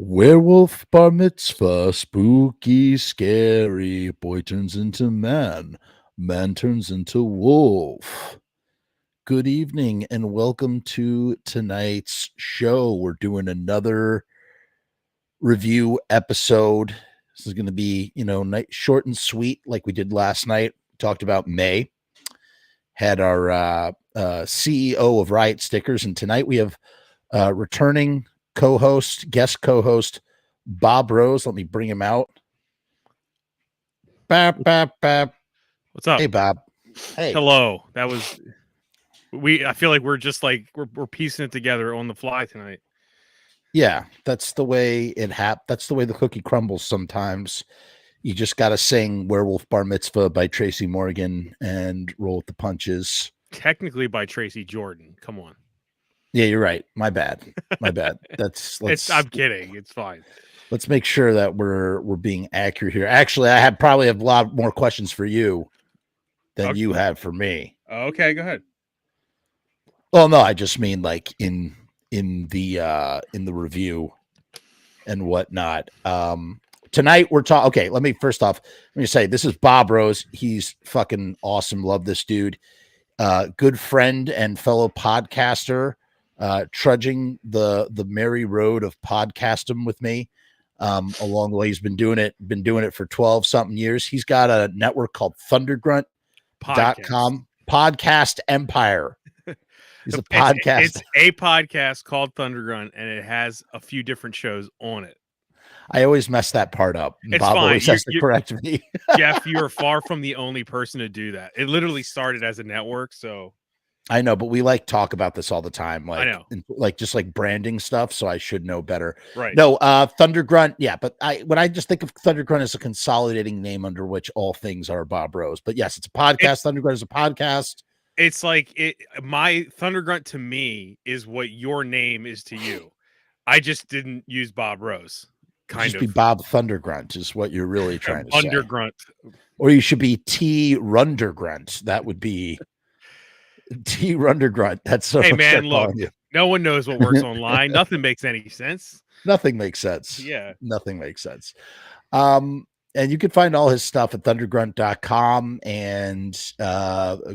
Werewolf bar mitzvah, spooky, scary. Boy turns into man, man turns into wolf. Good evening and welcome to tonight's show. We're doing another review episode. This is going to be, night short and sweet like we did last night. Talked about May. Had our CEO of Riot Stickers, and tonight we have returning guest co-host, Bob Rose. Let me bring him out. What's up? Hey, Bob. Hey. Hello. That was I feel like we're piecing it together on the fly tonight. Yeah, that's the way it happens. That's the way the cookie crumbles sometimes. You just got to sing Werewolf Bar Mitzvah by Tracy Morgan and roll with the punches. Technically by Tracy Jordan. Come on. Yeah, you're right. My bad. I'm kidding. It's fine. Let's make sure that we're being accurate here. Actually, I probably have a lot more questions for you than you have for me. Okay, go ahead. Well, no, I just mean like in the review and whatnot. Tonight we're talking. Okay, let me say this is Bob Rose. He's fucking awesome. Love this dude. Good friend and fellow podcaster. Trudging the merry road of podcasting with me along the way. He's been doing it for 12 something years. He's got a network called Thundergrunt.com podcast empire. He's a podcast. It's a podcast called Thundergrunt, and it has a few different shows on it. I always mess that part up. It's Bob fine. Always has to correct me. Jeff, you are far from the only person to do that. It literally started as a network, so I know, but we talk about this all the time, like, I know. Just like branding stuff. So I should know better. Right. No, Thundergrunt. Yeah. But when I just think of Thundergrunt as a consolidating name under which all things are Bob Rose, but yes, it's a podcast. Thundergrunt is a podcast. It's like my Thundergrunt to me is what your name is to you. I just didn't use Bob Rose. Be Bob Thundergrunt is what you're really trying to say. Undergrunt. Or you should be T Rundergrunt. That would be T Rundergrunt. That's so. Hey man, look, no one knows what works online. Nothing makes any sense. Nothing makes sense. Yeah. Nothing makes sense. And you can find all his stuff at thundergrunt.com and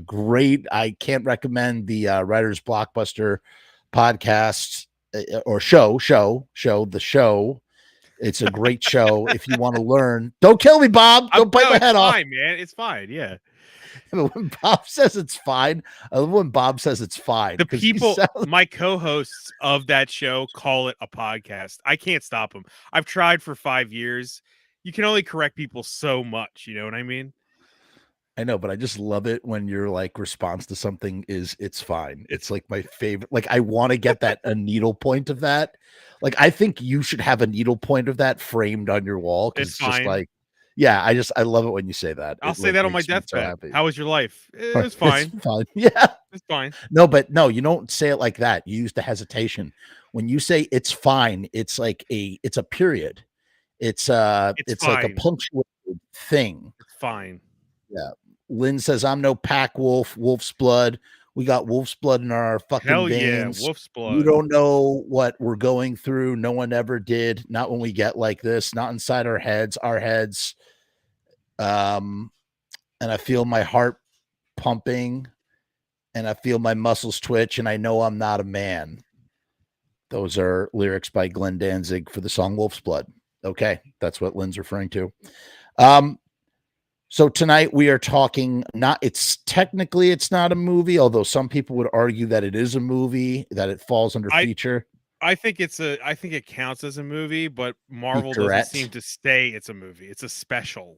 great. I can't recommend the Writer's Blockbuster podcast or show. The show. It's a great show if you want to learn. Don't kill me, Bob. Don't bite my head off. Fine, man. It's fine. Yeah. When Bob says it's fine, I love when Bob says it's fine. The people, my co-hosts of that show, call it a podcast. I can't stop them. I've tried for 5 years. You can only correct people so much. You know what I mean? I know, but I just love it when your response to something is it's fine. It's like my favorite. Like I want to get a needle point of that. Like I think you should have a needle point of that framed on your wall. It's just like, yeah, I love it when you say that. I'll say that on my deathbed. So how was your life? It's fine. It's fine. Yeah, it's fine. No, but no, you don't say it like that. You use the hesitation. When you say it's fine, it's like it's a period. It's like a punctuated thing. It's fine. Yeah. Lynn says, I'm no pack wolf, wolf's blood. We got wolf's blood in our fucking veins. Yeah, wolf's blood. You don't know what we're going through. No one ever did. Not when we get like this. Not inside our heads. And I feel my heart pumping and I feel my muscles twitch and I know I'm not a man. Those are lyrics by Glenn Danzig for the song Wolf's Blood. Okay. That's what Lynn's referring to. So tonight we are talking it's not a movie, although some people would argue that it is a movie, that it falls under feature. I think it counts as a movie, but Marvel doesn't seem to say it's a movie. It's a special.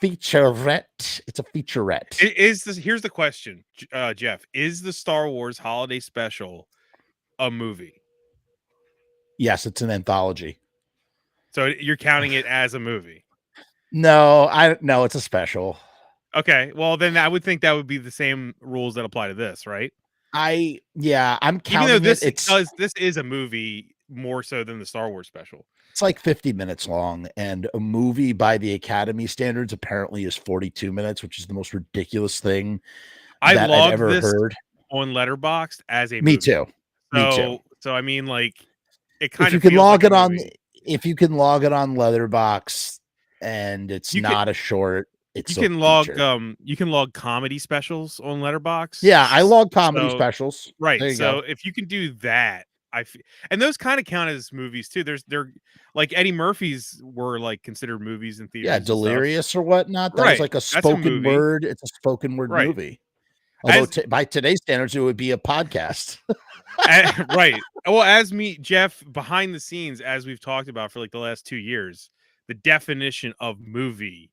Featurette. It's a featurette. Here's the question, Jeff. Is the Star Wars Holiday Special a movie? Yes, it's an anthology. So you're counting it as a movie? No, it's a special. Okay, well then I would think that would be the same rules that apply to this, right? I'm counting. Even though this is a movie more so than the Star Wars special. It's like 50 minutes long, and a movie by the Academy standards apparently is 42 minutes, which is the most ridiculous thing I've ever heard. On Letterboxd as a Me movie. too. So I mean, like, it kind if you of can log it on, if you can log it on Letterboxd and it's You can not a short, it's you a can feature. log comedy specials on Letterboxd. Yeah, I log comedy So specials. right. There you So go. if you can do that, and those kind of count as movies too. They're like Eddie Murphy's were like considered movies in Yeah, theaters and stuff. Delirious or whatnot. That was Right. like a That's a spoken movie. word. It's a spoken word Right. movie. Although As by today's standards, it would be a podcast. right. Well, as me, Jeff, behind the scenes, as we've talked about for like the last 2 years, the definition of movie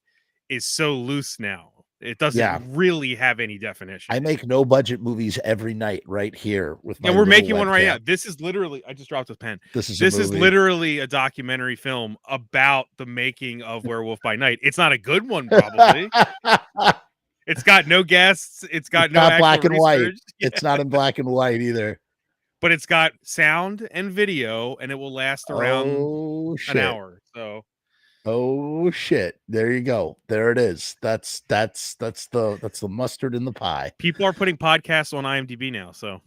is so loose now. It doesn't Yeah. really have any definition. I make no budget movies every night right here with my Yeah, we're little making one right now. webcam. This is literally, I just dropped a pen. This is a This is movie. literally a documentary film about the making of Werewolf by Night. It's not a good one, probably. It's got no guests. It's got no not actual black and white. research. It's not in black and white either. But it's got sound and video, and it will last around an hour. So, oh shit! There you go. There it is. That's the mustard in the pie. people are putting podcasts on IMDb now. So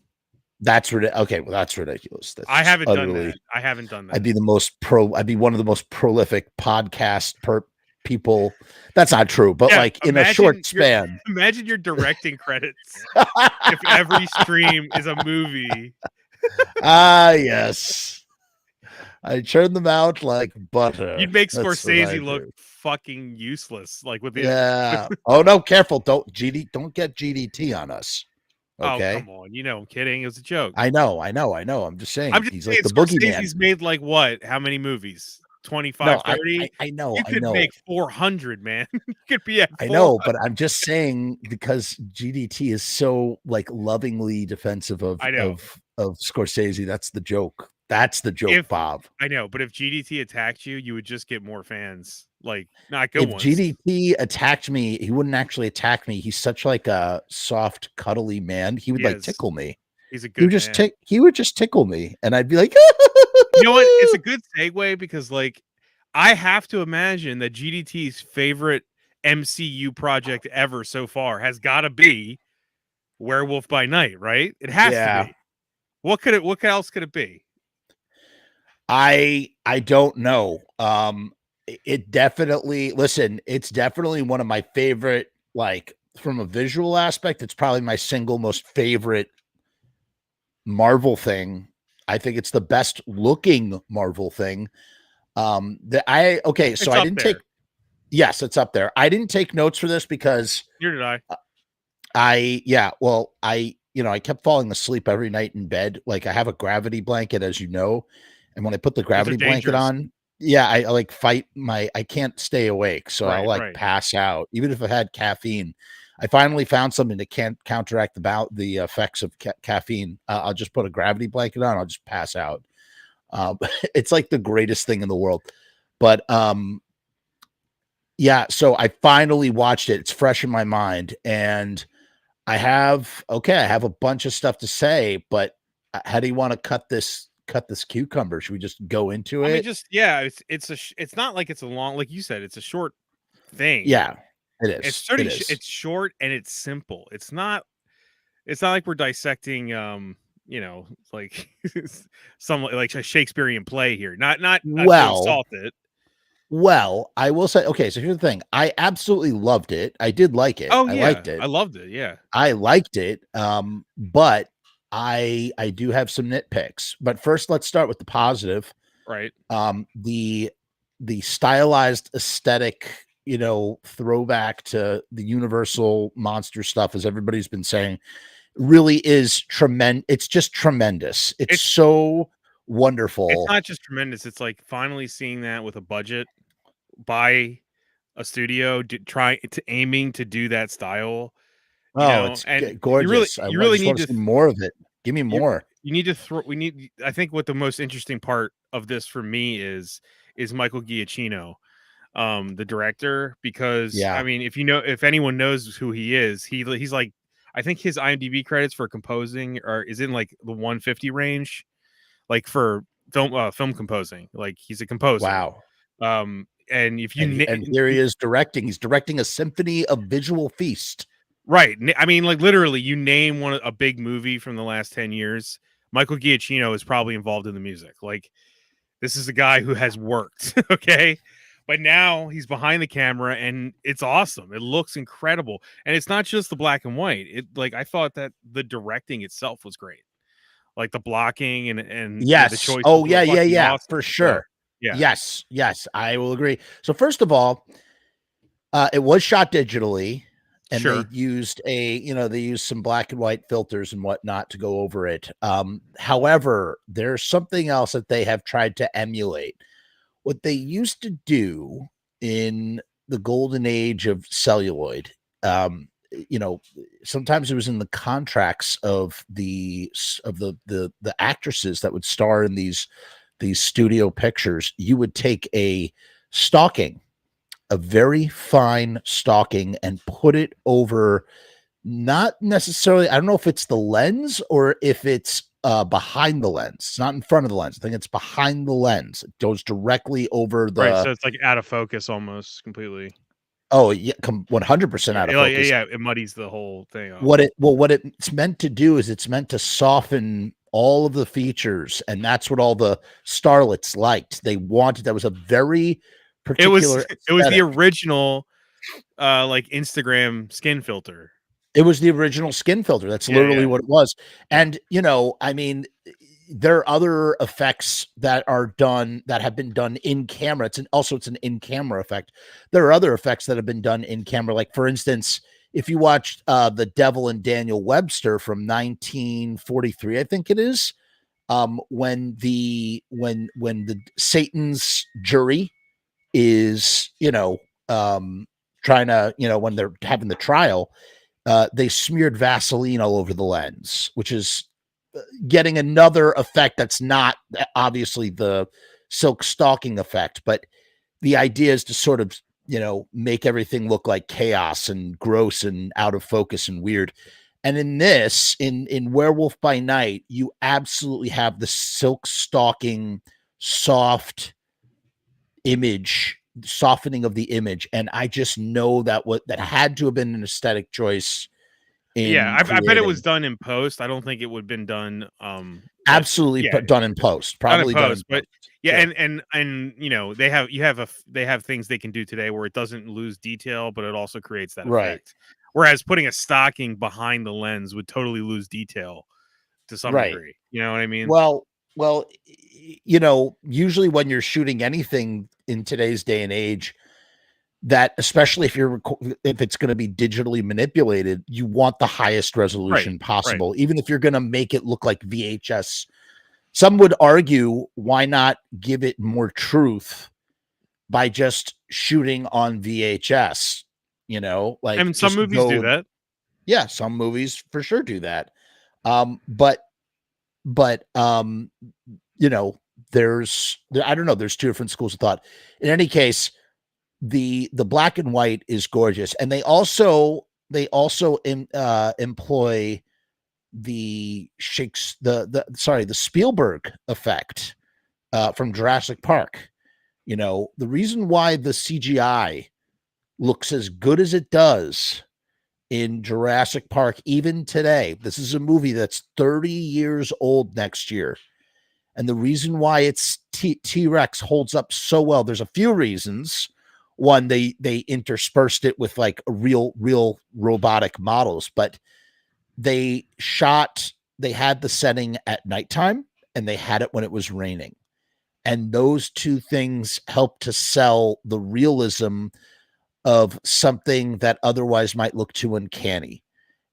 that's ridiculous. Okay, well that's ridiculous. That's I haven't utterly, done that. I haven't done that. I'd be one of the most prolific podcast people. That's not true, but Yeah, like in a short span. Imagine your directing credits if every stream is a movie. Yes. I churn them out like butter. You'd make Scorsese look fucking useless. Like with the yeah. Oh no, careful! Don't get GDT on us. Okay. Oh come on, you know I'm kidding. It was a joke. I know. I'm just saying. I'm just he's saying, like the boogeyman. Scorsese's made like what? How many movies? 25, 30? I know. You could make 400, man. You could be at 400. I know, but I'm just saying because GDT is so like lovingly defensive of Scorsese. That's the joke. That's the joke, Bob. I know, but if GDT attacked you, you would just get more fans. Like not good ones. If GDT attacked me, he wouldn't actually attack me. He's such like a soft, cuddly man. He would like tickle me. He's a good man. He would just tickle me, and I'd be like, you know what? It's a good segue because like I have to imagine that GDT's favorite MCU project ever so far has got to be Werewolf by Night, right? It has to be. What else could it be? I don't know. It definitely it's definitely one of my favorite, like from a visual aspect, it's probably my single most favorite Marvel thing. I think it's the best looking Marvel thing. So I didn't take yes, it's up there. I didn't take notes for this because neither did I kept falling asleep every night in bed. Like I have a gravity blanket, as you know. And when I put the gravity blanket on, I like fight I can't stay awake. So I'll like pass out, even if I had caffeine. I finally found something that can't counteract the effects of caffeine. I'll just put a gravity blanket on. I'll just pass out. It's like the greatest thing in the world. But so I finally watched it. It's fresh in my mind. And I have a bunch of stuff to say, but how do you want to cut this cucumber? Should we just go into it? I mean, it's not like it's a long, like you said, it's a short thing. Yeah, it is. It's short and it's simple. It's not like we're dissecting like some like a Shakespearean play here. Not insult it. Well, I will say, okay, so here's the thing. I absolutely loved it. I did like it. Oh, I yeah. liked it. I loved it. Yeah. I liked it. But I do have some nitpicks. But first, let's start with the positive. Right. The stylized aesthetic, throwback to the Universal monster stuff, as everybody's been saying, really is tremendous. It's just tremendous. It's so wonderful. It's not just tremendous. It's like finally seeing that with a budget by a studio aiming to do that style. It's gorgeous. You really need to see more of it. Give me more. You need to I think what the most interesting part of this for me is Michael Giacchino, the director, because I mean, if anyone knows who he is, he's like, I think his IMDb credits for composing is in like the 150 range, like for film composing. Like he's a composer. Wow. And if you and here he is directing. He's directing a symphony of visual feast. Right. I mean, like literally, you name a big movie from the last 10 years, Michael Giacchino is probably involved in the music. Like This is a guy who has worked. Okay. But now he's behind the camera and it's awesome. It looks incredible. And it's not just the black and white. I thought that the directing itself was great. Like the blocking and the Yes. choices Oh, were yeah, yeah, fucking yeah, awesome. for So, sure. yeah. Yes, yes, I will agree. So first of all, it was shot digitally, and they Sure. used they used some black and white filters and whatnot to go over it. However, there's something else that they have tried to emulate. What they used to do in the golden age of celluloid, sometimes it was in the contracts of the actresses that would star in these studio pictures. You would take a very fine stocking, and put it over, not necessarily, I don't know if it's the lens or if it's behind the lens. It's not in front of the lens. I think it's behind the lens. It goes directly over Right. the So it's like out of focus almost completely. oh yeah, 100% out of focus. Yeah, it muddies the whole thing up. What it's meant to do is it's meant to soften all of the features, and that's what all the starlets liked. They wanted, that was a very particular it was the aesthetic. original like Instagram skin filter. It was the original skin filter. That's literally what it was. And, I mean, there are other effects that have been done in camera. It's an in-camera effect. There are other effects that have been done in camera. Like, for instance, if you watched The Devil and Daniel Webster from 1943, I think it is, when the Satan's jury is, trying to, when they're having the trial, they smeared Vaseline all over the lens, which is getting another effect that's not obviously the silk stocking effect, but the idea is to sort of, make everything look like chaos and gross and out of focus and weird. And in this, in Werewolf by Night, you absolutely have the silk stocking, soft image, softening of the image. And I just know that that had to have been an aesthetic choice. I bet it was done in post. I don't think it would have been done absolutely done in post. Probably done in post. But yeah, sure. and they have things they can do today where it doesn't lose detail, but it also creates that effect. Whereas putting a stocking behind the lens would totally lose detail to some degree. You know what I mean? Well, usually when you're shooting anything in today's day and age, that especially if it's going to be digitally manipulated, you want the highest resolution possible, even if you're going to make it look like VHS. Some would argue, why not give it more truth by just shooting on VHS? And some movies do that. Yeah, some movies for sure do that. But there's I don't know, there's two different schools of thought. In any case, the black and white is gorgeous, and they also employ the Spielberg effect from Jurassic Park. The reason why the CGI looks as good as it does in Jurassic Park even today, this is a movie that's 30 years old next year, and the reason why its T-Rex holds up so well, there's a few reasons. One, they interspersed it with like real robotic models, but they had the setting at nighttime and they had it when it was raining. And those two things help to sell the realism of something that otherwise might look too uncanny,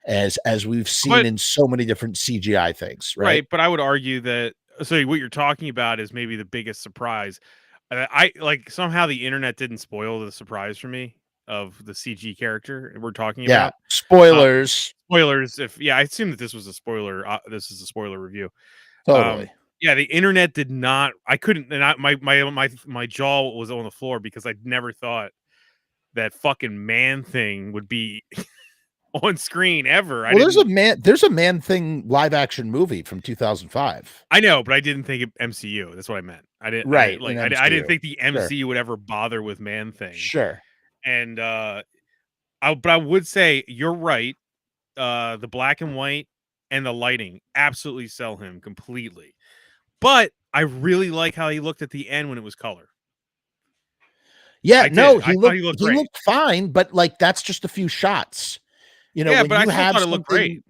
as we've seen in so many different CGI things. Right. But I would argue that, so what you're talking about is maybe the biggest surprise. I like somehow the internet didn't spoil the surprise for me of the CG character we're talking about. Spoilers. Spoilers. I assume that this was a spoiler. This is a spoiler review. Totally. The internet did not. I couldn't. And my jaw was on the floor because I never thought that fucking man thing would be on screen ever. There's a Man Thing live action movie from 2005. I know, but I didn't think of MCU. That's what I meant. I didn't I didn't think the MCU would ever bother with Man Thing. Sure. And but I would say you're right. The black and white and the lighting absolutely sell him completely. But I really like how he looked at the end when it was color. Yeah, I no, did. I thought he looked great. fine, but like that's just a few shots. You know, Yeah, when but I you still have thought it looked something. great.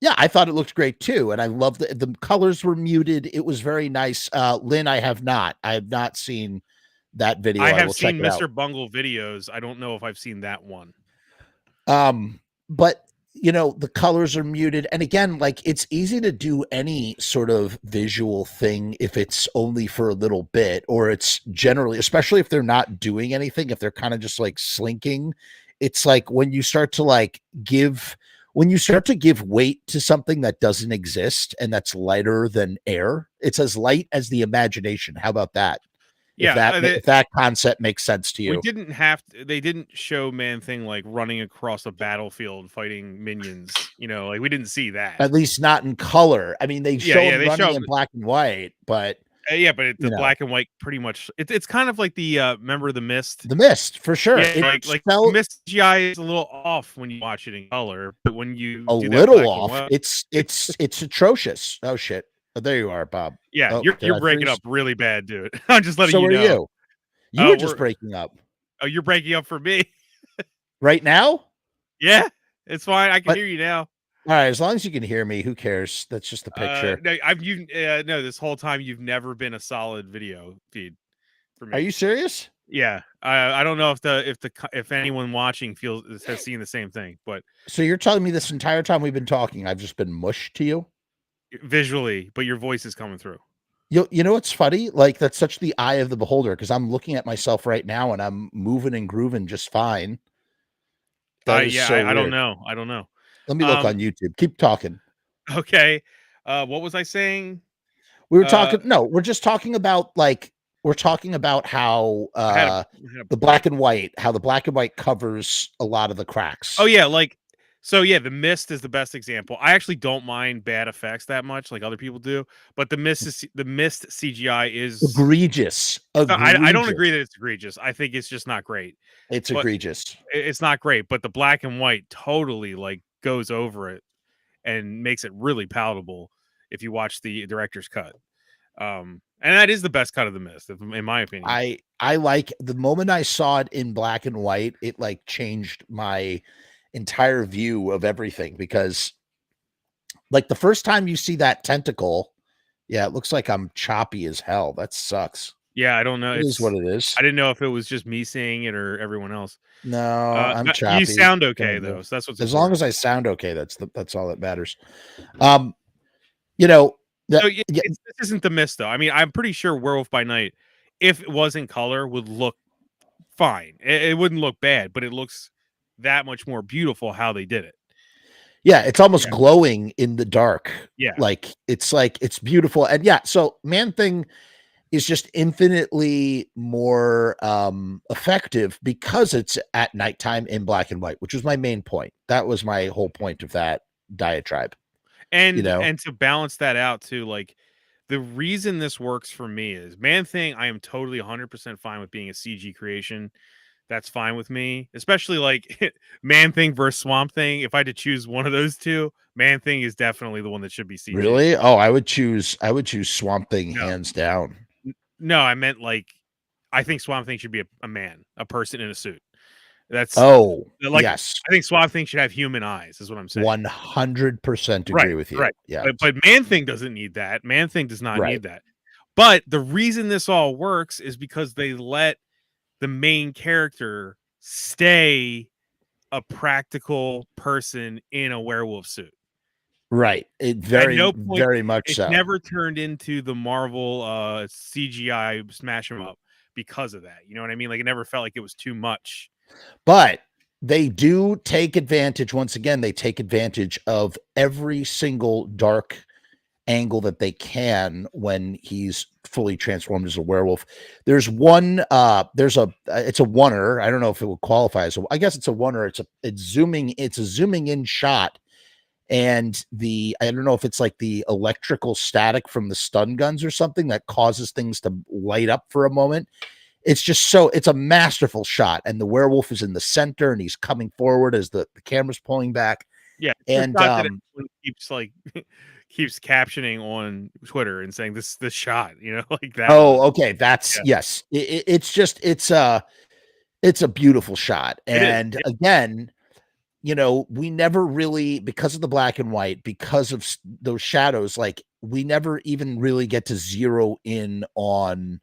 Yeah, I thought it looked great too, and I love the colors were muted. It was very nice. Lynn, I have not seen that video. I I have will check seen it out. Mr. Bungle videos. I don't know if I've seen that one. But you know, the colors are muted, and again, like it's easy to do any sort of visual thing if it's only for a little bit, or it's generally, especially if they're not doing anything, if they're kind of just like slinking. It's like when you start to give weight to something that doesn't exist and that's lighter than air. It's as light as the imagination. How about that? Yeah, If that concept makes sense to we you. didn't have to, they didn't show Man-Thing like running across a battlefield fighting minions. You know, like we didn't see that. At least not in color. I mean, they Yeah, show yeah, him they running show in black and white, but yeah, but you the know, black and white pretty much it's kind of like the remember the Mist? the Mist for sure. Yeah, It like the Mist GI is a little off when you watch it in color, but when you a do that little black and off. white, It's atrocious. Oh shit. Oh, there you are, Bob. yeah, Oh, did you're I breaking freeze? up really bad, dude. I'm just letting So you are know. you. You were just We're breaking up. oh, you're breaking up for me. Right now? Yeah, it's fine. I can But hear you now. all right, as long as you can hear me, who cares? That's just the picture. No, no, this whole time you've never been a solid video feed for Are me. you serious? Yeah, I don't know if anyone watching has seen the same thing, but So you're telling me this entire time we've been talking, I've just been mush to you? visually, but your voice is coming through. You know what's funny? Like that's such the eye of the beholder because I'm looking at myself right now and I'm moving and grooving just fine. That is Yeah, so I don't weird. know. I don't know. Let me look on YouTube. Keep talking. Okay. What was I saying? We were talking no, we're just talking about like we're talking about how the black and white, how the black and white covers a lot of the cracks. Oh yeah, the Mist is the best example. I actually don't mind bad effects that much, like other people do, but the Mist CGI is Egregious. I don't agree that it's egregious. I think it's just not great. It's But egregious. it's not great, but the black and white totally like goes over it and makes it really palatable if you watch the director's cut. And that is the best cut of the Mist, in my opinion. I like the moment I saw it in black and white, it like changed my entire view of everything because like the first time you see that tentacle, yeah, it looks like I'm choppy as hell. That sucks. Yeah, I don't know. It is what it is. I didn't know if it was just me seeing it or everyone else. No, I'm choppy. You sound okay though, so that's what's as important. long as I sound okay. That's all that matters. You know, this isn't the Mist though. I mean, I'm pretty sure Werewolf by Night, if it was in color, would look fine. It wouldn't look bad, but it looks that much more beautiful how they did it. Yeah, it's almost glowing in the dark. Yeah, like it's beautiful. And yeah, so Man-Thing is just infinitely more effective because it's at nighttime in black and white, which was my main point. That was my whole point of that diatribe. and to balance that out too, like the reason this works for me is Man-Thing. I am totally 100% fine with being a CG creation. That's fine with me, especially like Man-Thing versus Swamp Thing. If I had to choose one of those two, Man-Thing is definitely the one that should be CG. Really? Oh, I would choose Swamp Thing hands down. No, I meant like I think Swamp Thing should be a man, a person in a suit. That's yes. I think Swamp Thing should have human eyes, is what I'm saying. 100% agree with you. Right. Yeah. But Man-Thing doesn't need that. Man-Thing does not need that. But the reason this all works is because they let the main character stay a practical person in a werewolf suit. Right. It very much so. It never turned into the Marvel CGI smash 'em up because of that. You know what I mean? Like it never felt like it was too much. But they do take advantage. Once again, they take advantage of every single dark angle that they can when he's fully transformed as a werewolf. There's one it's a oneer. I don't know if it would qualify as I guess it's a oneer. It's a zooming in shot. And I don't know if it's like the electrical static from the stun guns or something that causes things to light up for a moment. It's a masterful shot. And the werewolf is in the center and he's coming forward as the camera's pulling back. Yeah. And it keeps like keeps captioning on Twitter and saying this shot, like that. Oh, okay. That's yes. It's just it's a beautiful shot. And again, we never really, because of the black and white, because of those shadows, like we never even really get to zero in on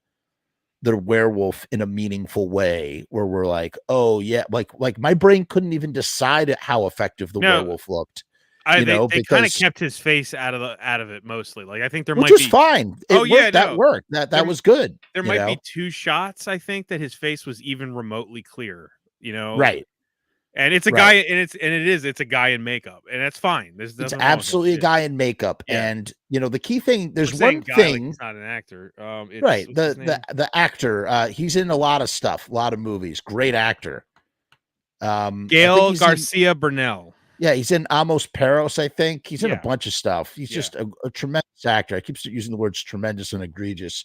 the werewolf in a meaningful way where we're like, oh yeah, like my brain couldn't even decide how effective the werewolf looked. They kind of kept his face out of it mostly. Like I think there which might was be fine. That worked. That was good. There might be 2 shots, I think, that his face was even remotely clear, Right. And it's a guy, and it's a guy in makeup, and that's fine. There's it's absolutely a guy in makeup, and the key thing. There's one thing. Like he's not an actor, right? The actor. He's in a lot of stuff, a lot of movies. Great actor. Gael Garcia Bernal. Yeah, he's in Amos Perros. I think he's in a bunch of stuff. He's just a tremendous actor. I keep using the words tremendous and egregious.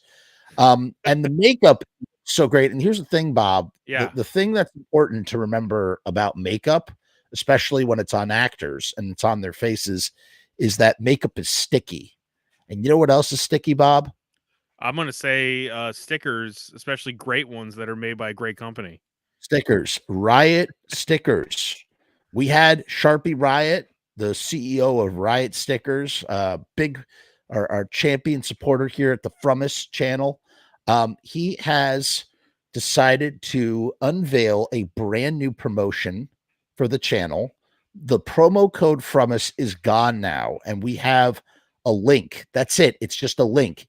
And the makeup. So great. And here's the thing, Bob. The thing that's important to remember about makeup, especially when it's on actors and it's on their faces, is that makeup is sticky. And you know what else is sticky, Bob? I'm going to say stickers, especially great ones that are made by a great company. Stickers, Riot stickers. We had Sharpie Riot, the CEO of Riot Stickers, our champion supporter here at the Frumess channel. He has decided to unveil a brand new promotion for the channel. The promo code Frumess is gone now, and we have a link. That's it. It's just a link.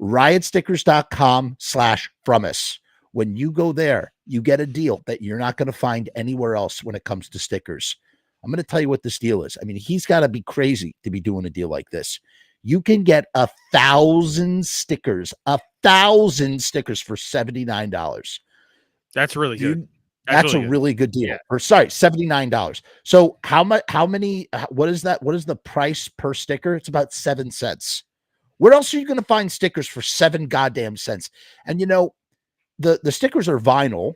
riotstickers.com/Frumess. When you go there, you get a deal that you're not going to find anywhere else when it comes to stickers. I'm going to tell you what this deal is. I mean, he's got to be crazy to be doing a deal like this. You can get 1,000 stickers, 1,000 stickers for $79. That's really good. That's a really good deal. Or sorry, $79. So what is that? What is the price per sticker? It's about 7 cents. Where else are you going to find stickers for 7 goddamn cents? And the stickers are vinyl,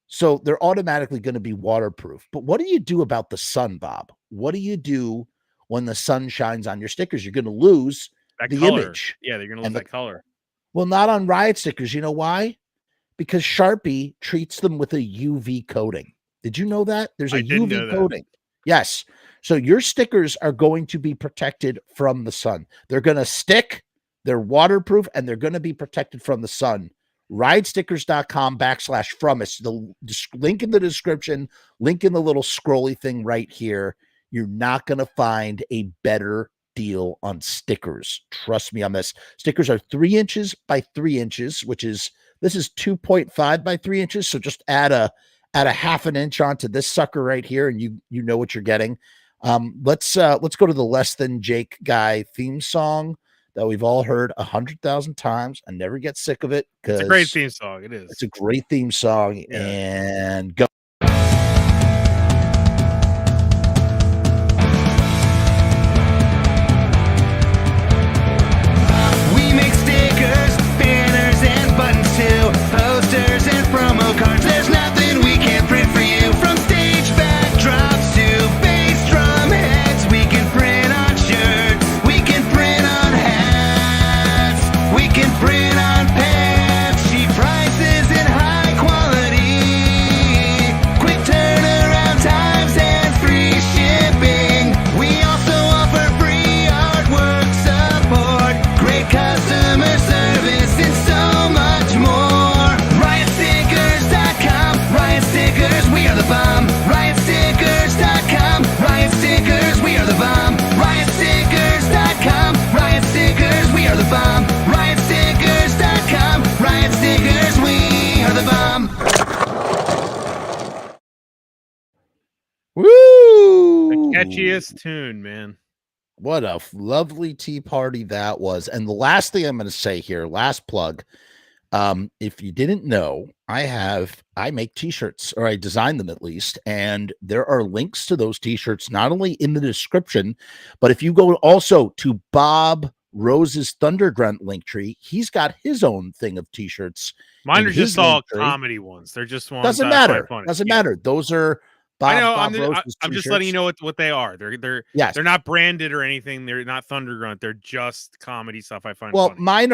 so they're automatically going to be waterproof. But what do you do about the sun, Bob? What do you do when the sun shines on your stickers? You're going to lose the image. Yeah, they're going to lose that color. Well, not on Riot stickers. You know why? Because Sharpie treats them with a UV coating. Did you know that? There's a UV coating. Yes. So your stickers are going to be protected from the sun. They're going to stick, they're waterproof, and they're going to be protected from the sun. riotstickers.com/Frumess. The link in the description, link in the little scrolly thing right here. You're not going to find a better deal on stickers. Trust me on this. Stickers are 3 inches by 3 inches, this is 2.5 by 3 inches. So just add a half an inch onto this sucker right here, and you know what you're getting. Let's go to the Less Than Jake Guy theme song that we've all heard 100,000 times and never get sick of it. It's a great theme song. It is. It's a great theme song. Yeah. And go. We make stickers, banners, and buttons too. Posters and promo cards. There's nothing we can't print for you. From stage backdrops to bass drum heads. We can print on shirts. We can print on hats. We can print on pants. Cheap prices and high quality. Quick turnaround times and free shipping. We also offer free artwork support. Great customer service and so much more. RiotStickers.com. Riot Stickers, we are the bomb. RiotStickers.com. Riot Stickers, we are the bomb. RiotStickers.com. Riot Stickers, we are the bomb. RiotStickers.com. Riot Stickers, we are the bomb. Woo! The catchiest tune, man. What a lovely tea party that was. And the last thing I'm going to say here, last plug. If you didn't know, I make t-shirts, or I design them at least, and there are links to those t-shirts not only in the description, but if you go also to Bob Rose's Thundergrunt link tree, he's got his own thing of t-shirts. Mine are just all comedy ones. They're just ones. Doesn't matter. Doesn't matter. Those are I know. Bob Rose's I'm just t-shirts. letting you know what they are. They're not branded or anything. They're not Thundergrunt. They're just comedy stuff I find funny. Mine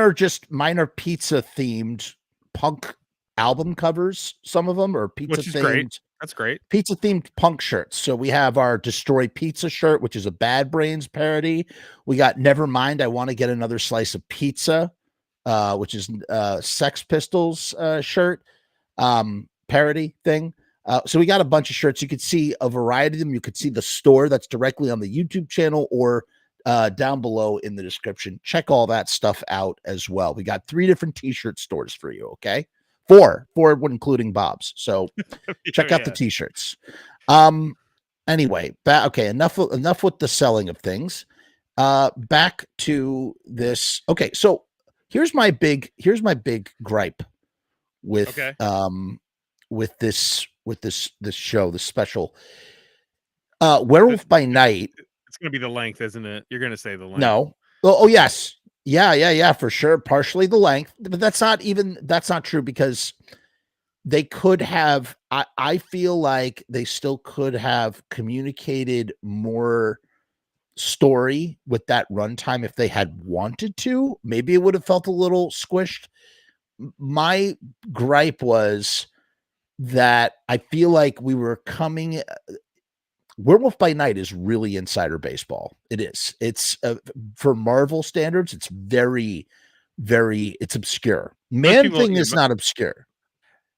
are pizza themed punk album covers. Some of them are pizza which is themed. Great. That's great. Pizza themed punk shirts. So we have our Destroy Pizza shirt, which is a Bad Brains parody. We got Never Mind, I Want to Get Another Slice of Pizza, which is Sex Pistols shirt parody thing. So we got a bunch of shirts. You could see a variety of them. You could see the store that's directly on the YouTube channel or down below in the description. Check all that stuff out as well. We got 3 different t-shirt stores for you. Okay. 4 including Bob's. So check out the t-shirts. Anyway, okay. Enough with the selling of things. Back to this. Okay. So here's my big gripe with, with this show, this special, Werewolf by Night. It's going to be the length, isn't it? You're going to say the length. No. Oh yes. Yeah, for sure. Partially the length, but that's not true because they could have, I feel like they still could have communicated more story with that runtime if they had wanted to. Maybe it would have felt a little squished. My gripe was that I feel like we were coming. Werewolf by Night is really insider baseball. It is. It's for Marvel standards. It's very, very. It's obscure. Man Thing is not obscure.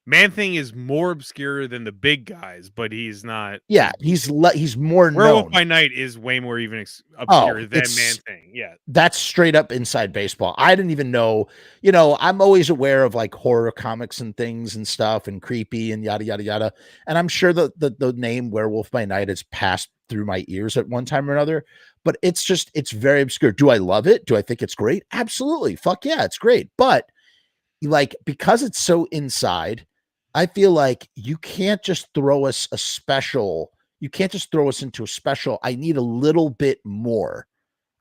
Man Thing is more obscure than the big guys, but he's not. Yeah, he's more known. Werewolf by Night is way more even obscure than Man Thing. Yeah, that's straight up inside baseball. I didn't even know. You know, I'm always aware of like horror comics and things and stuff and creepy and yada yada yada. And I'm sure the name Werewolf by Night has passed through my ears at one time or another. But it's very obscure. Do I love it? Do I think it's great? Absolutely. Fuck yeah, it's great. But like because it's so inside. I feel like you can't just throw us a special. You can't just throw us into a special. I need a little bit more.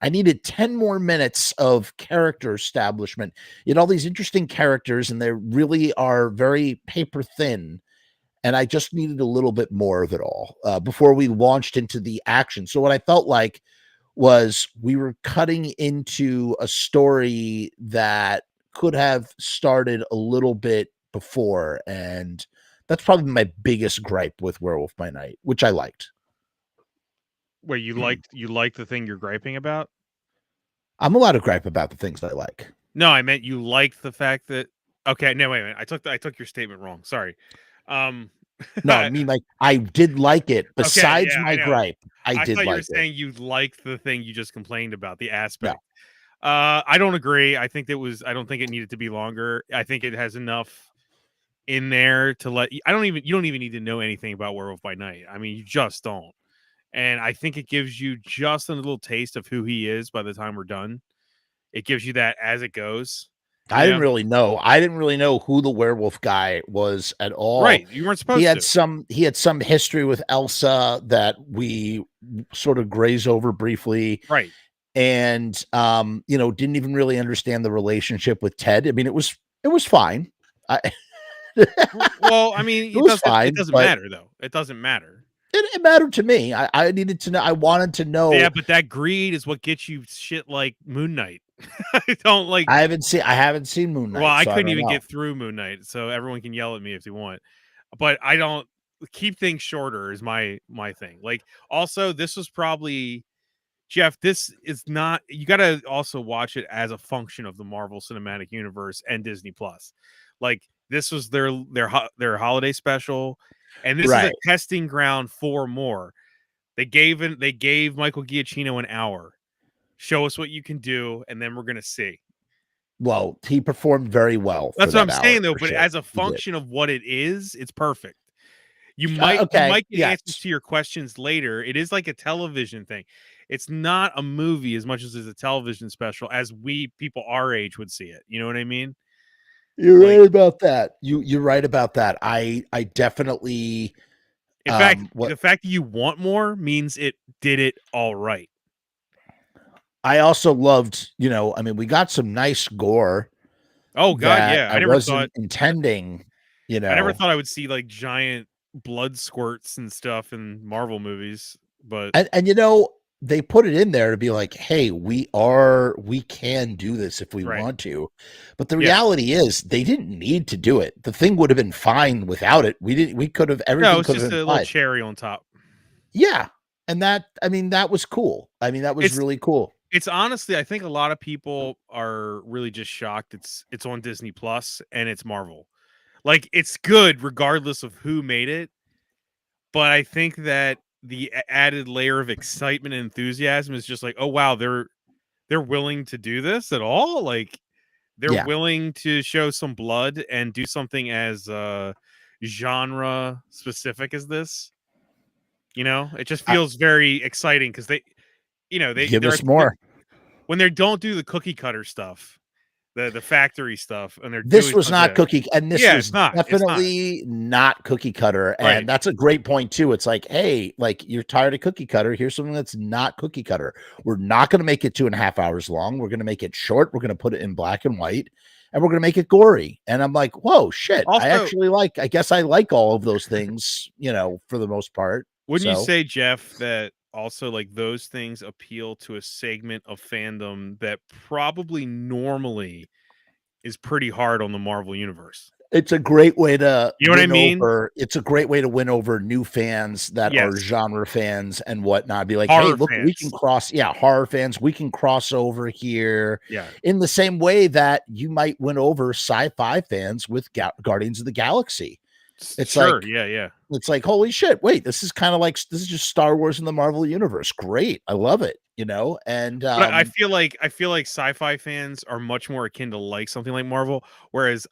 I needed 10 more minutes of character establishment. You know, all these interesting characters, and they really are very paper thin. And I just needed a little bit more of it all before we launched into the action. So what I felt like was we were cutting into a story that could have started a little bit before, and that's probably my biggest gripe with Werewolf by Night, which I liked. Wait, you liked the thing you're griping about? I'm allowed to gripe about the things I like. No, I meant you liked the fact that. Okay, no, wait a minute. I took your statement wrong. Sorry. No, I mean like I did like it. Besides my gripe, I did like it. You were saying you liked the thing you just complained about, the aspect. No. I don't agree. I don't think it needed to be longer. I think it has enough in there to let you don't even need to know anything about Werewolf by Night. I mean, you just don't. And I think it gives you just a little taste of who he is by the time we're done. It gives you that as it goes. I didn't really know who the werewolf guy was at all. Right. You weren't supposed to. He had some history with Elsa that we sort of graze over briefly. Right. And didn't even really understand the relationship with Ted. I mean, it was fine. Well, I mean, it doesn't matter though. It doesn't matter. It mattered to me. I needed to know. I wanted to know. Yeah, but that greed is what gets you shit like Moon Knight. I haven't seen Moon Knight. Well, I couldn't even get through Moon Knight, so everyone can yell at me if they want. But I don't keep things shorter is my thing. Like, also, this was probably Jeff. This is not. You got to also watch it as a function of the Marvel Cinematic Universe and Disney Plus. Like, this was their holiday special, and this is a testing ground for more. They gave Michael Giacchino an hour. Show us what you can do, and then we're gonna see. Well, he performed very well. That's what I'm saying, though. But as a function of what it is, it's perfect. You might get answers to your questions later. It is like a television thing. It's not a movie as much as it's a television special, as we people our age would see it. You know what I mean? You're right about that. You're right about that. I definitely. In fact, the fact that you want more means it did it all right. I also loved, we got some nice gore. Oh God, yeah! I wasn't intending. I never thought I would see like giant blood squirts and stuff in Marvel movies, but and they put it in there to be like, hey, we can do this if we want to. But the reality is they didn't need to do it. The thing would have been fine without it. We could have, everything could have been a fine. little cherry on top. Yeah. And that was cool. I mean, that was really cool. It's honestly, I think a lot of people are really just shocked it's on Disney Plus and it's Marvel. Like, it's good regardless of who made it. But I think that the added layer of excitement and enthusiasm is just like, oh wow, they're willing to do this at all. Like, they're willing to show some blood and do something as genre specific as this. It just feels very exciting because they give us more when they don't do the cookie cutter stuff, the factory stuff, and this was not cookie, and this was not. definitely not cookie cutter, and that's a great point too. It's like, hey, like, you're tired of cookie cutter, here's something that's not cookie cutter. We're not going to make it 2.5 hours long. We're going to make it short. We're going to put it in black and white, and we're going to make it gory. And I'm like, whoa, shit. Also, I guess I like all of those things, for the most part. Wouldn't you say, Jeff, that also, like, those things appeal to a segment of fandom that probably normally is pretty hard on the Marvel universe? It's a great way to, you know what I mean? It's a great way to win over new fans that are genre fans and whatnot. Be like, horror hey, look, fans. We can cross, horror fans. We can cross over here. Yeah. In the same way that you might win over sci-fi fans with Guardians of the Galaxy. It's like, it's like, holy shit, wait, this is just Star Wars in the Marvel universe. Great. I love it, and but I feel like sci-fi fans are much more akin to like something like Marvel, whereas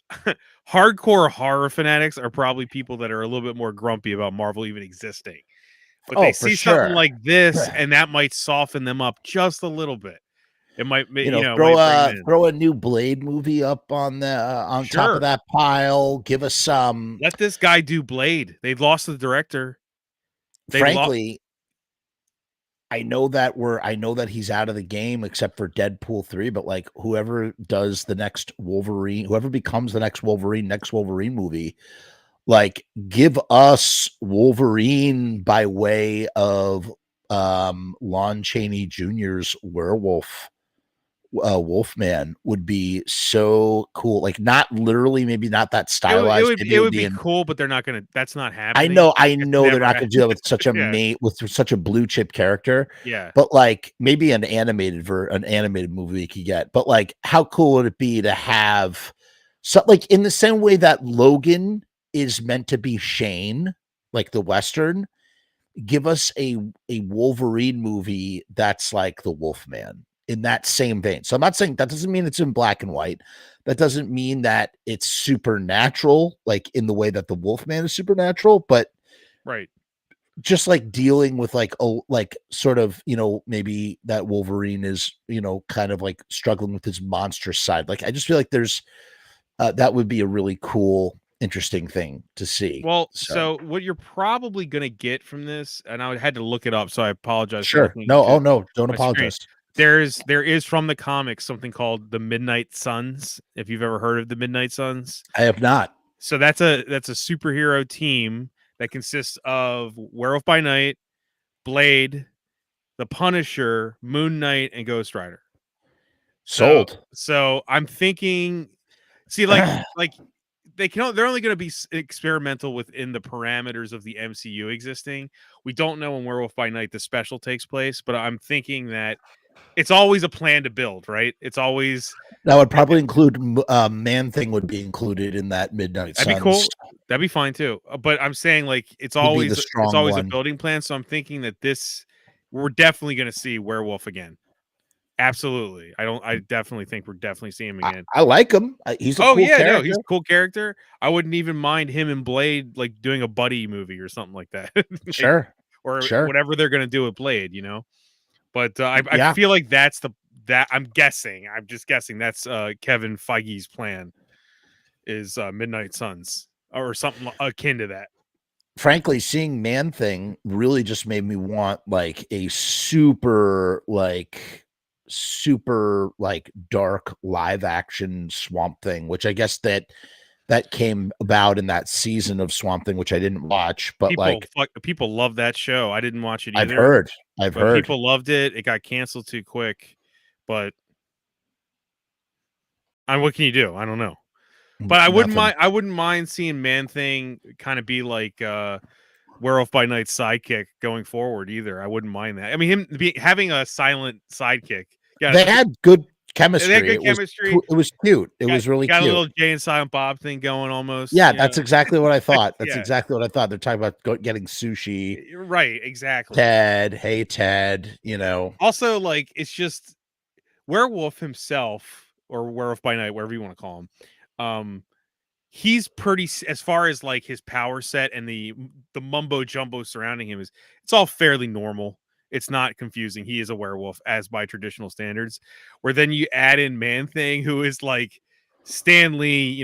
hardcore horror fanatics are probably people that are a little bit more grumpy about Marvel even existing. But they see something like this, and that might soften them up just a little bit. It might, throw a new Blade movie up on the top of that pile. Give us some. Let this guy do Blade. They've lost the director. Frankly, I know that he's out of the game except for Deadpool 3. But like, whoever does the next Wolverine, whoever becomes the next Wolverine movie, like, give us Wolverine by way of Lon Chaney Jr.'s Werewolf. Wolfman would be so cool. Like, not literally, maybe not that stylized. It would be cool, but they're not gonna. That's not happening. I know they're not gonna do that with such a with such a blue chip character. Yeah, but like, maybe an animated movie you could get. But like, how cool would it be to have like, in the same way that Logan is meant to be Shane, like the Western, give us a Wolverine movie that's like the Wolfman. In that same vein. So I'm not saying that doesn't mean it's in black and white. That doesn't mean that it's supernatural, like in the way that the Wolfman is supernatural, but just like dealing with like sort of, maybe that Wolverine is, kind of like struggling with his monster side. Like, I just feel like there's that would be a really cool, interesting thing to see. Well, so what you're probably going to get from this, and I had to look it up, so I apologize. Sure. No, don't apologize. There is from the comics something called the Midnight Suns. If you've ever heard of the Midnight Suns, I have not. So that's a superhero team that consists of Werewolf by Night, Blade, the Punisher, Moon Knight, and Ghost Rider. Sold. So I'm thinking, see, like they're only going to be experimental within the parameters of the MCU existing. We don't know when Werewolf by Night the special takes place, but I'm thinking that it's always a plan to build, right? It's always that would probably include Man-Thing would be included in that Midnight Suns. That'd be cool. That'd be fine too. But I'm saying, like, it's always a building plan. So I'm thinking that we're definitely going to see Werewolf again. Absolutely. I definitely think we're definitely seeing him again. I like him. He's a cool character. No, he's a cool character. I wouldn't even mind him and Blade like doing a buddy movie or something like that. Sure. Whatever they're going to do with Blade, But I feel like that's I'm just guessing that's Kevin Feige's plan is Midnight Suns or something akin to that. Frankly, seeing Man-Thing really just made me want like a super dark live action Swamp Thing, which I guess that that came about in that season of Swamp Thing, which I didn't watch, but people love that show. I didn't watch it either. I've heard people loved it. It got canceled too quick, but what can you do? I don't know. But I wouldn't mind seeing Man-Thing kind of be like Werewolf by Night's sidekick going forward either. I wouldn't mind that. I mean, having a silent sidekick. Yeah, they had good chemistry. They had good chemistry. It was cute. It was really cute. Got a little Jay and Silent Bob thing going almost. Yeah, that's exactly what I thought. That's exactly what I thought. They're talking about getting sushi. Right, exactly. Ted, hey Ted, Also, like, it's just Werewolf himself, or Werewolf by Night, whatever you want to call him. He's pretty, as far as like his power set and the mumbo jumbo surrounding him, it's all fairly normal. It's not confusing. He is a werewolf as by traditional standards. Where then you add in Man-Thing, who is like Stan Lee,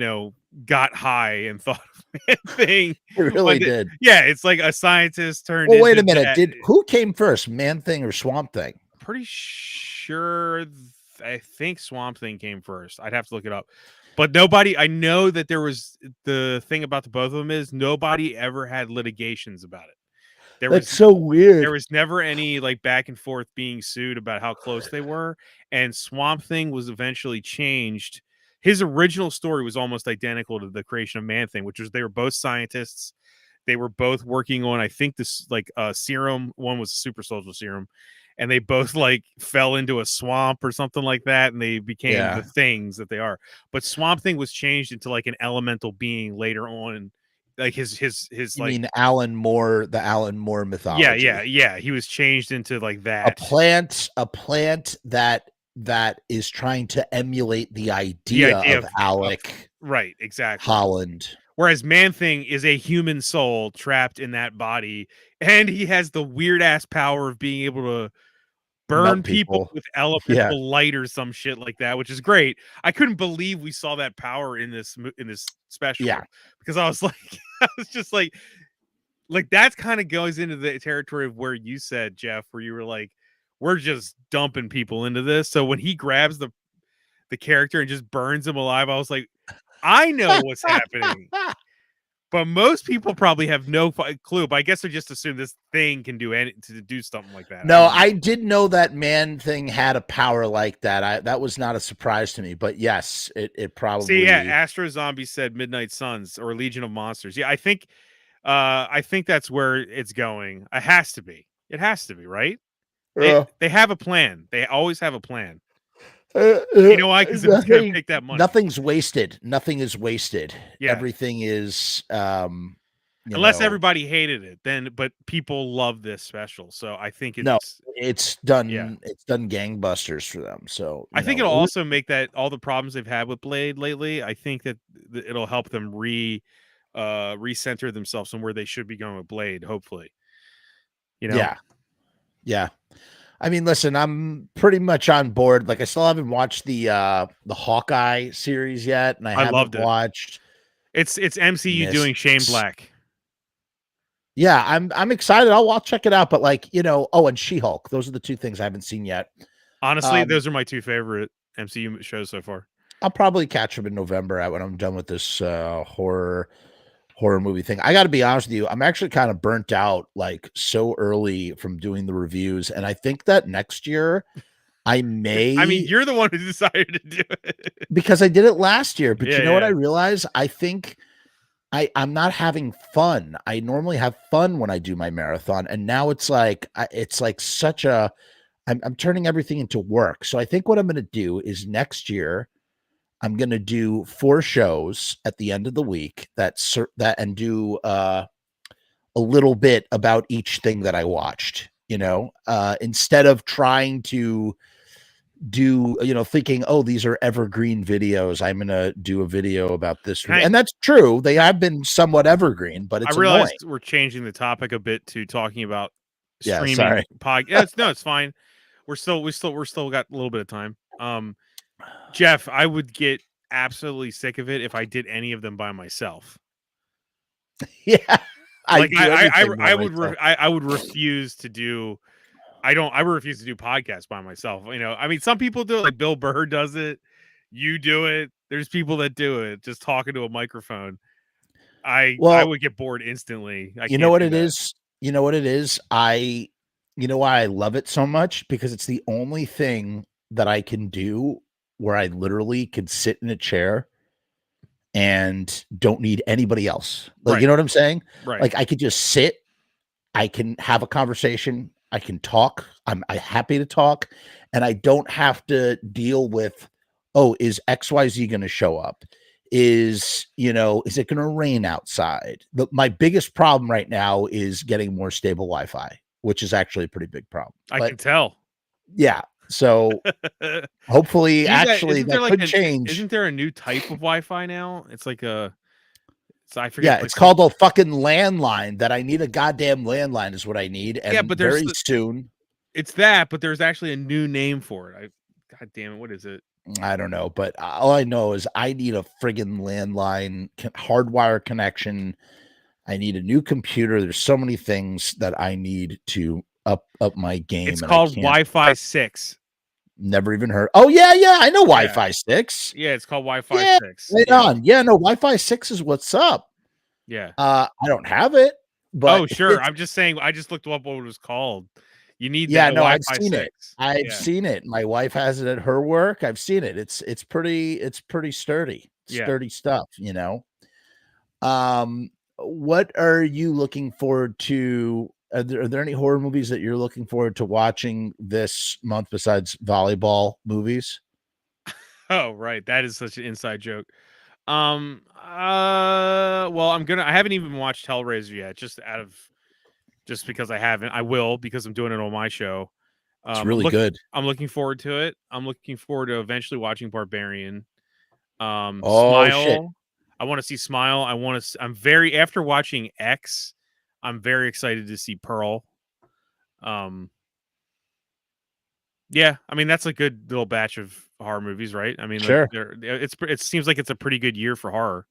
got high and thought of Man-Thing. He really did. Yeah, it's like a scientist turned. Well, wait a minute. Who came first, Man-Thing or Swamp Thing? Pretty sure. I think Swamp Thing came first. I'd have to look it up. But I know that there was, the thing about the both of them is nobody ever had litigations about it. That's so weird. There was never any like back and forth being sued about how close they were. And Swamp Thing was eventually changed. His original story was almost identical to the creation of Man-Thing, which was they were both scientists. They were both working on, I think, this like serum. One was a super soldier serum. And they both like fell into a swamp or something like that, and they became the things that they are. But Swamp Thing was changed into like an elemental being later on, like his you like, mean Alan Moore, the Alan Moore mythology. Yeah. He was changed into like that. A plant that is trying to emulate the idea of Alec. Right, exactly. Holland. Whereas Man-Thing is a human soul trapped in that body, and he has the weird ass power of being able to burn people with elemental light or some shit like that, which is great. I couldn't believe we saw that power in this special. Yeah, because I was just like that kind of goes into the territory of where you said, Jeff, where you were like, we're just dumping people into this. So when he grabs the character and just burns him alive, I was like, I know what's happening. But most people probably have no clue. But I guess they just assume this thing can do to do something like that. No, I did know that Man-Thing had a power like that. That was not a surprise to me. But yes, it probably. See, yeah, Astro Zombie said Midnight Suns or Legion of Monsters. Yeah, I think that's where it's going. It has to be. It has to be, right? They have a plan. They always have a plan. You know why? Because it's going to take that money. Nothing's wasted. Nothing is wasted. Yeah. Everything is. Unless everybody hated it, but people love this special, so I think it's done. Yeah. It's done gangbusters for them. So I think it'll also make that all the problems they've had with Blade lately. I think that it'll help them recenter themselves on where they should be going with Blade. Hopefully, Yeah. I mean, listen, I'm pretty much on board. Like, I still haven't watched the Hawkeye series yet, and I haven't watched. It's MCU doing Shane Black. Yeah, I'm excited. I'll check it out. But and She-Hulk. Those are the two things I haven't seen yet. Honestly, those are my two favorite MCU shows so far. I'll probably catch them in November when I'm done with this horror movie thing. I got to be honest with you. I'm actually kind of burnt out so early from doing the reviews. And I think that next year I may. I mean, you're the one who decided to do it because I did it last year. But you know what I realized? I think I'm not having fun. I normally have fun when I do my marathon. And now it's like such a, I'm turning everything into work. So I think what I'm going to do is next year, I'm going to do 4 shows at the end of the week and do a little bit about each thing that I watched, instead of trying to do, thinking, oh, these are evergreen videos. I'm going to do a video about this. And that's true. They have been somewhat evergreen, but it's realized annoying. We're changing the topic a bit to talking about streaming podcasts. No, it's fine. We're still got a little bit of time. Jeff, I would get absolutely sick of it if I did any of them by myself. Yeah, I would refuse to do. I refuse to do podcasts by myself. I mean, some people do it. Like Bill Burr does it. You do it. There's people that do it, just talking to a microphone. I would get bored instantly. You know what it is? You know what it is? You know why I love it so much? Because it's the only thing that I can do where I literally could sit in a chair and don't need anybody else. Like, you know what I'm saying? Right. Like, I could just sit, I can have a conversation, I can talk. I'm happy to talk, and I don't have to deal with, oh, is XYZ going to show up? Is it going to rain outside? My biggest problem right now is getting more stable Wi-Fi, which is actually a pretty big problem. I can tell. Yeah. So hopefully, that could change. Isn't there a new type of Wi-Fi now? It's like I forget. Yeah, it's called a fucking landline. That I need a goddamn landline is what I need. And yeah, but very soon. It's that, but there's actually a new name for it. God damn it, what is it? I don't know, but all I know is I need a friggin' landline hardwire connection. I need a new computer. There's so many things that I need to up my game. It's called Wi-Fi 6. Never even heard. Oh yeah, I know Wi-Fi 6. Yeah, it's called Wi-Fi 6. Right on. Yeah, no, Wi-Fi 6 is what's up. Yeah. I don't have it, but sure. I'm just saying. I just looked up what it was called. You need I've Wi-Fi seen 6. it. I've seen it. My wife has it at her work. I've seen it. It's pretty sturdy. Sturdy stuff, What are you looking forward to? Are there any horror movies that you're looking forward to watching this month besides volleyball movies? Oh, right. That is such an inside joke. Well, I haven't even watched Hellraiser yet, just because I haven't. I will, because I'm doing it on my show. It's really good. I'm looking forward to it. I'm looking forward to eventually watching Barbarian. Smile. Shit. I want to see Smile. After watching X, I'm very excited to see Pearl. Yeah, I mean, that's a good little batch of horror movies, right? I mean, sure. It seems like it's a pretty good year for horror.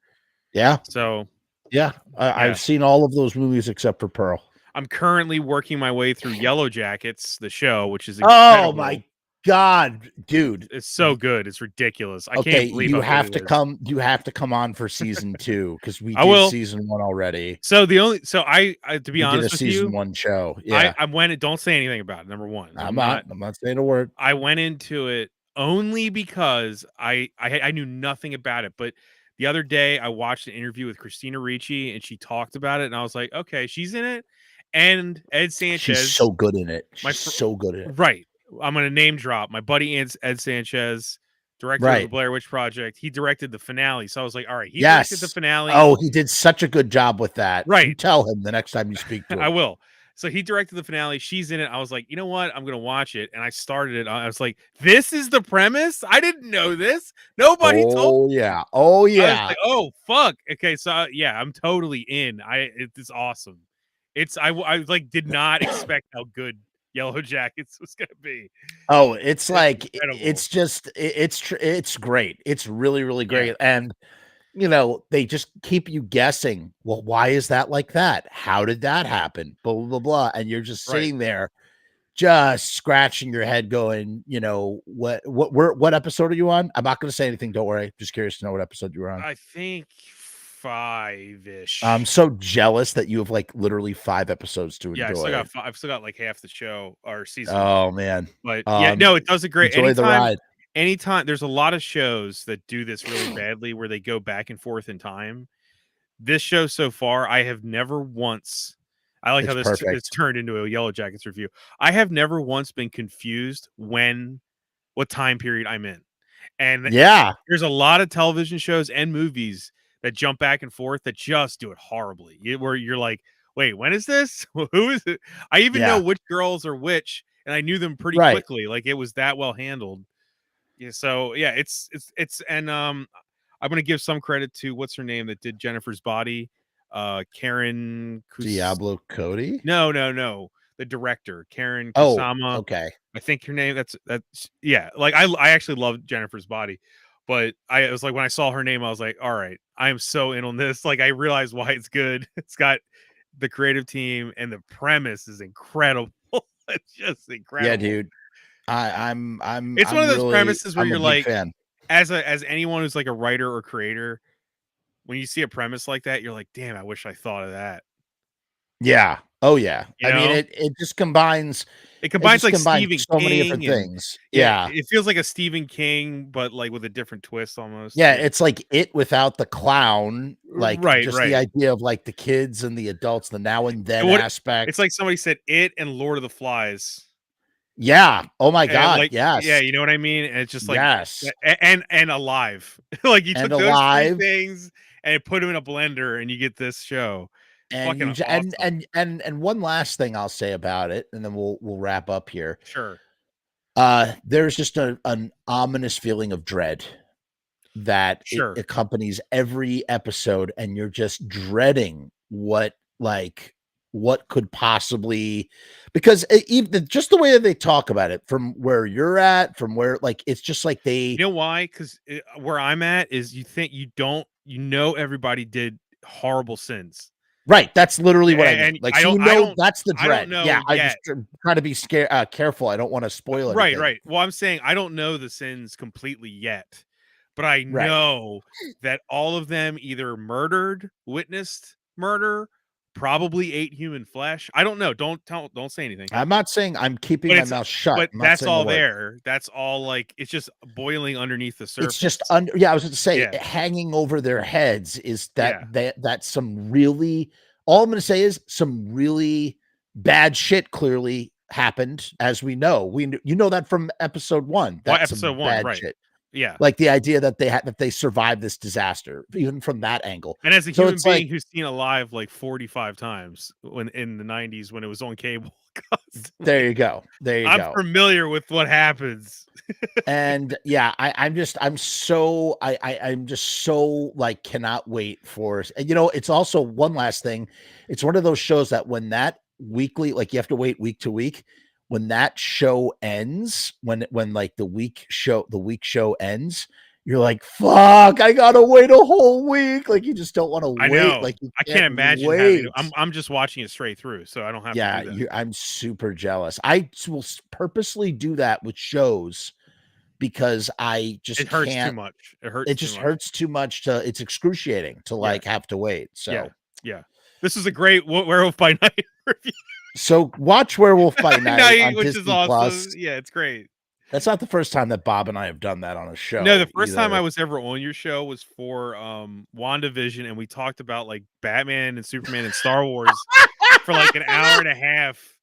Yeah. So, yeah, I've seen all of those movies except for Pearl. I'm currently working my way through Yellow Jackets, the show, which is incredible. Oh my God, dude. It's so good. It's ridiculous. I can't believe you have to come. You have to come on for season 2, because we did will. season 1 already. So I to be honest with you, season 1 show. Yeah, I went. Don't say anything about it. Number one, I'm not saying a word. I went into it only because I knew nothing about it. But the other day I watched an interview with Christina Ricci, and she talked about it, and I was like, okay, she's in it. And Ed Sanchez, she's so good in it. So good in it. Right. I'm going to name drop my buddy Ed Sanchez, director of the Blair Witch Project. He directed the finale. So I was like, all right, he directed the finale. Oh, he did such a good job with that. Right. You tell him the next time you speak to him. I will. So he directed the finale. She's in it. I was like, you know what? I'm going to watch it. And I started it. I was like, this is the premise? I didn't know this. Nobody told me. Yeah. Oh, yeah. I was like, oh, fuck. Okay. So, I'm totally in. It's awesome. I like did not expect how good Yellow Jackets was gonna be. Oh, it's like incredible. It's just it's great. It's really, really great. Yeah. And they just keep you guessing. Well, why is that like that? How did that happen? Blah blah blah. And you're just sitting there, just scratching your head, going, what episode are you on? I'm not going to say anything. Don't worry. Just curious to know what episode you were on. I think 5-ish. I'm so jealous that you have like literally 5 episodes to enjoy. I've still got like half the show or season. Oh man. But it does a great enjoy the ride. Anytime there's a lot of shows that do this really badly where they go back and forth in time. This show so far, I have never once. I like how this turned into a Yellow Jackets review. I have never once been confused what time period I'm in. And there's a lot of television shows and movies that jump back and forth that just do it horribly. Where you're like, wait, when is this? Who is it? I even know which girls are which, and I knew them pretty quickly. Like it was that well handled. Yeah. So it's and I'm gonna give some credit to what's her name that did Jennifer's Body, Karen Diablo Cody. No, the director Karen Kusama. Oh, okay. I think her name. That's Like I actually love Jennifer's Body. But I was like, when I saw her name, I was like, all right, I am so in on this. Like, I realized why it's good. It's got the creative team, and the premise is incredible. It's just incredible. Yeah, dude. I'm It's one of those premises where you're like, fan. as anyone who's like a writer or creator, when you see a premise like that, you're like, damn, I wish I thought of that. Yeah. Oh yeah. You I mean, know? it just combines. It It combines just like combines Stephen so many different King and things. yeah, Yeah. it feels like a Stephen King, but like with a different twist almost. Yeah, Yeah. it's like It without the clown, like Right, just the right. idea of like the kids and the adults, the now and then What aspect. it's like somebody said It and Lord of the Flies. Yeah. Oh my And God. like, yeah, Yes. you know what I mean? And it's just like Yes. and Alive. Like you And took those three Alive. things and put them in a blender and you get this show. And Fucking awesome. and one last thing I'll say about it, and then we'll wrap up here. Sure. There's just an ominous feeling of dread that it Sure. accompanies every episode, and you're just dreading what could possibly, because even just the way that they talk about it from where you're at, from where like it's just like You know why? Because where I'm at is you think everybody did horrible sins. right. That's literally what I mean. And Like, so that's the I don't dread. know Yeah, I yet. just trying to be careful. I don't want to spoil Right, anything. right. Well, I'm saying I don't know the sins completely yet, but I Right. know that all of them either witnessed murder, probably ate human flesh. I don't know. Don't say anything. I'm not saying I'm keeping my mouth shut. But I'm not that's saying a all word. there. That's all like it's just boiling underneath the surface. It's just under. Yeah, I was going to say, Yeah. hanging over their heads is Yeah. that's some really. All I'm going to say is some really bad shit clearly happened, as we know. You know that from episode 1. Well, That's episode some 1, bad right? shit. Yeah. Like the idea that they survived this disaster, even from that angle. And as a So human it's being like, who's seen Alive like 45 times when in the 90s when it was on cable, there you go. There you I'm go. familiar with what happens. And yeah, I'm just so like cannot wait for. And it's also one last thing. It's one of those shows that when that weekly, like you have to wait week to week, when that show ends, when like the week show ends, you're like, fuck, I gotta wait a whole week. Like you just don't want to wait. I know. Like you I can't imagine wait. I'm just watching it straight through, so I don't have to do that. I'm super jealous. I will purposely do that with shows because I just It hurts can't. too much. It just hurts too much it's excruciating to like have to wait. So yeah. This is a great Werewolf by Night review. So watch Werewolf by Night on which Disney is awesome. Plus. Yeah, it's great. That's not the first time that Bob and I have done that on a show. No, the first time I was ever on your show was for WandaVision, and we talked about like Batman and Superman and Star Wars for like an hour and a half.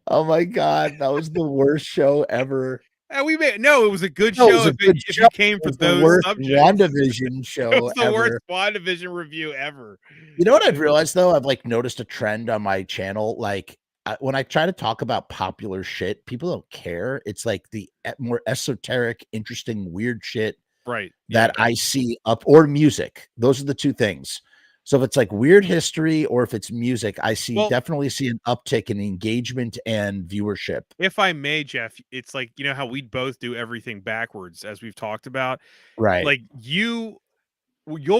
Oh my God, that was the worst show ever. And it was a good show. If you came for those subjects. WandaVision show. It was the ever. worst WandaVision review ever. You know what I've realized though? I've like noticed a trend on my channel. Like when I try to talk about popular shit, people don't care. It's like the more esoteric, interesting, weird shit, right? That I see up, or music. Those are the two things. So if it's like weird history or if it's music, I definitely see an uptick in engagement and viewership. If I may, Jeff, it's like, you know how we both do everything backwards, as we've talked about, right? Like you'll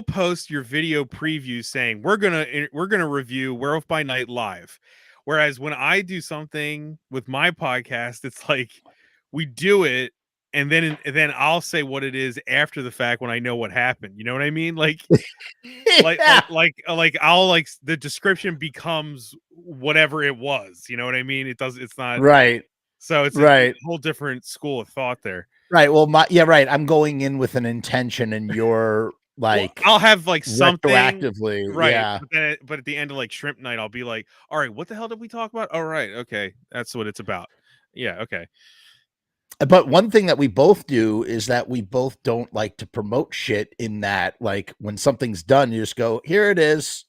post your video preview saying we're gonna review Werewolf by Night live, whereas when I do something with my podcast, it's like we do it. And then I'll say what it is after the fact when I know what happened. You know what I mean? Like, like I'll like the description becomes whatever it was. You know what I mean? It's not right. So it's a whole different school of thought there. Right. Well, right. I'm going in with an intention, and you're like, I'll have like something retroactively, right? Yeah. But at the end of like Shrimp Night, I'll be like, all right, what the hell did we talk about? All right, okay, that's what it's about. Yeah, okay. But one thing that we both do is that we both don't like to promote shit in that, like when something's done, you just go, here it is.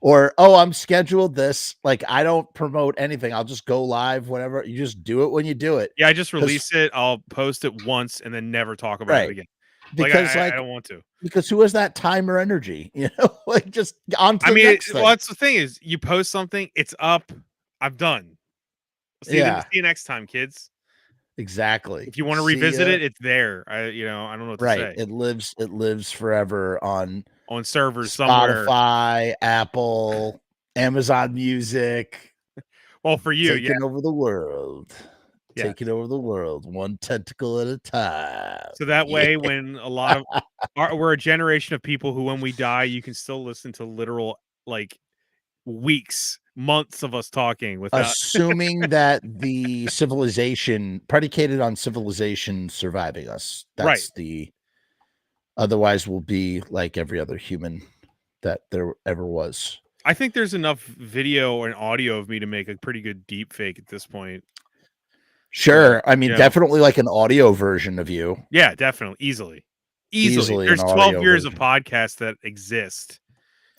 Or, oh, I'm scheduled this. Like, I don't promote anything. I'll just go live, whatever. You just do it when you do it. Yeah, I just release it. I'll post it once and then never talk about it again. Because I don't want to. Because who has that time or energy? You know, like just on to the next thing. Well, that's the thing is you post something, it's up. I'm done. See you next time, kids. Exactly. If you want to revisit it, it's there. I don't know what to say. It lives forever on servers Spotify, somewhere. Apple, Amazon Music. Well, for you, taking over the world. taking over the world, one tentacle at a time. So that way, when a lot of we're a generation of people who, when we die, you can still listen to literal like weeks, months of us talking without assuming that the civilization predicated on civilization surviving us. That's the otherwise we'll be like every other human that there ever was. I think there's enough video and audio of me to make a pretty good deep fake at this point. Sure. I mean, definitely like an audio version of you. Yeah, definitely. Easily. There's 12 years of podcasts that exist.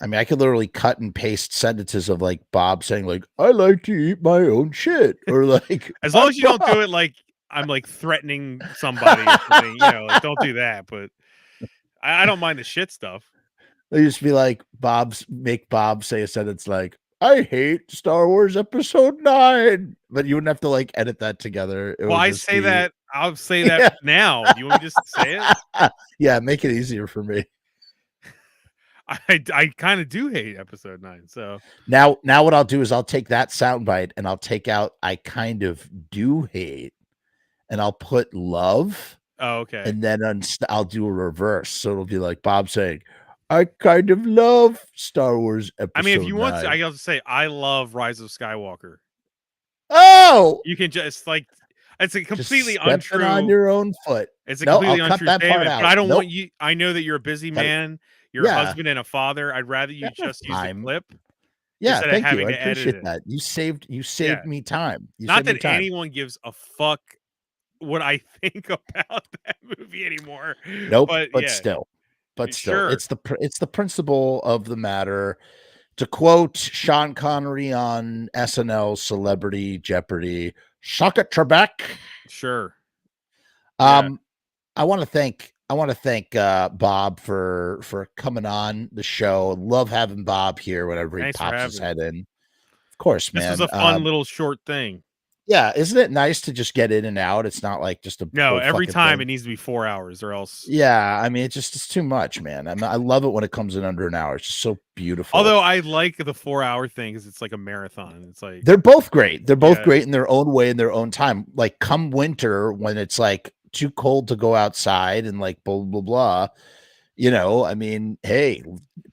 I mean, I could literally cut and paste sentences of like Bob saying like, I like to eat my own shit. Or like, as long as you don't do it like I'm like threatening somebody or something, like don't do that. But I don't mind the shit stuff. They used to be like make Bob say a sentence like, I hate Star Wars Episode 9. But you wouldn't have to like edit that together. I'll say that now. Do you want me to just say it? Yeah, make it easier for me. I kind of do hate Episode 9. So now what I'll do is I'll take that soundbite and I'll take out I kind of do hate and I'll put love. Oh, okay. And then I'll do a reverse. So it'll be like Bob saying, I kind of love Star Wars Episode 9. I mean, if you want to, I got to say, I love Rise of Skywalker. Oh! You can just like, it's a completely untrue. On your own foot. It's a completely untrue statement, but I don't want you. I know that you're a busy man. You're a husband and a father. I'd rather you just use the clip. Yeah, thank you. I appreciate that. You saved me time. Not that anyone gives a fuck what I think about that movie anymore. Nope, but still, sure. It's the principle of the matter. To quote Sean Connery on SNL Celebrity Jeopardy, "Suck it, Trebek." Sure. I want to thank Bob for coming on the show. Love having Bob here whenever he pops his head in. Of course, man. This was a fun little short thing. Yeah, isn't it nice to just get in and out? It's not like just every time it needs to be 4 hours or else. Yeah, I mean, it's too much, man. I love it when it comes in under an hour. It's just so beautiful. Although I like the 4 hour thing because it's like a marathon. It's like they're both great. They're both great in their own way, in their own time. Like come winter when it's like too cold to go outside and like blah blah blah. I mean, hey,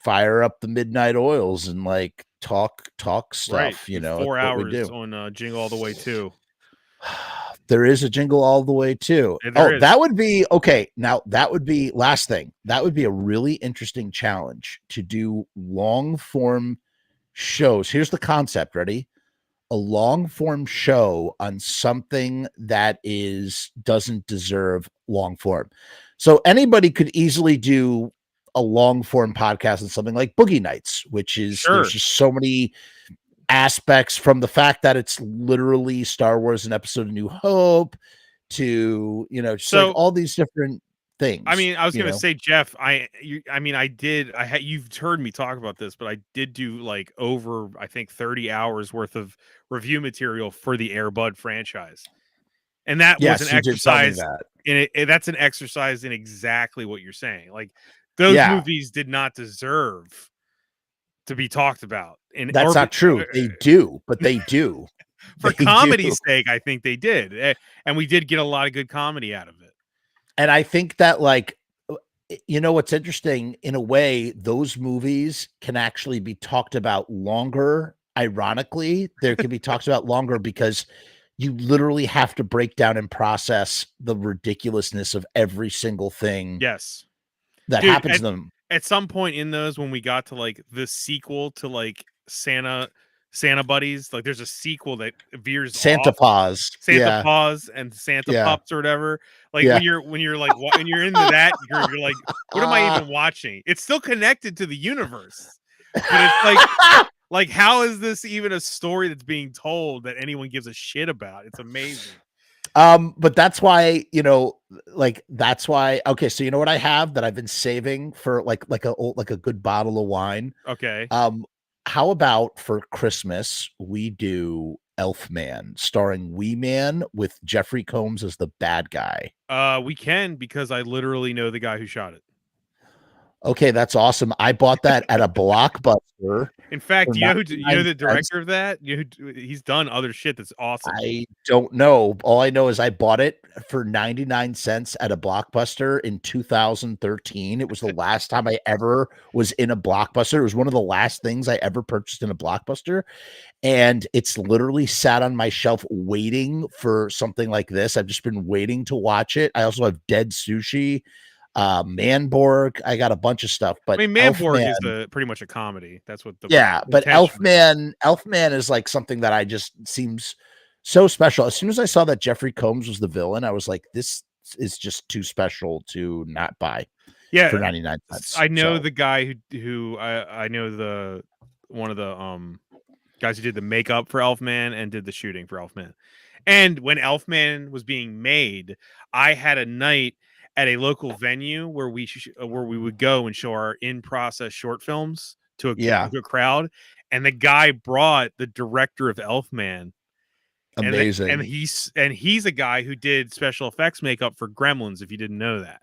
fire up the midnight oils and like talk stuff. 4 hours on Jingle All the Way too. There is a Jingle All the Way too. That would be okay. Now that would be last thing. That would be a really interesting challenge to do long form shows. Here's the concept. Ready? A long form show on something that doesn't deserve long form. So anybody could easily do a long form podcast on something like Boogie Nights, which is there's just so many aspects from the fact that it's literally Star Wars, an episode of New Hope to, just like all these different things. I mean, I was going to say, Jeff, you've heard me talk about this, but I did do like over, I think 30 hours worth of review material for the Air Bud franchise. And that was an exercise that's an exercise in exactly what you're saying. Like those movies did not deserve to be talked about. And that's not true. They do, but they do. For comedy's sake, I think they did. And we did get a lot of good comedy out of it. And I think that like, what's interesting in a way, those movies can actually be talked about longer. Ironically, there can be talked about longer because you literally have to break down and process the ridiculousness of every single thing. Yes. That happens to them. At some point in those, when we got to like the sequel to like Santa Buddies, like there's a sequel that veers Santa Paws and Santa Pups or whatever. Like when you're like when you're into that, you're like, what am I even watching? It's still connected to the universe, but it's like like how is this even a story that's being told that anyone gives a shit about? It's amazing. But that's why, that's why. Okay, so you know what I have that I've been saving for like a good bottle of wine. Okay. How about for Christmas we do Elfman, starring Wee Man with Jeffrey Combs as the bad guy? We can, because I literally know the guy who shot it. Okay, that's awesome. I bought that at a Blockbuster. In fact, do you know the 99 director of that? He's done other shit that's awesome. I don't know. All I know is I bought it for 99 cents at a Blockbuster in 2013. It was the last time I ever was in a Blockbuster. It was one of the last things I ever purchased in a Blockbuster. And it's literally sat on my shelf waiting for something like this. I've just been waiting to watch it. I also have Dead Sushi, Manborg. I got a bunch of stuff, but I mean, Manborg is pretty much a comedy. That's what the but Elfman is like something that I just seems so special. As soon as I saw that Jeffrey Combs was the villain, I was like, this is just too special to not buy. Yeah, for 99 cents. I know the guy who I know one of the guys who did the makeup for Elfman and did the shooting for Elfman. And when Elfman was being made, I had a night at a local venue where we would go and show our in-process short films to a crowd, and the guy brought the director of Elfman. Amazing. And he's a guy who did special effects makeup for Gremlins, if you didn't know that.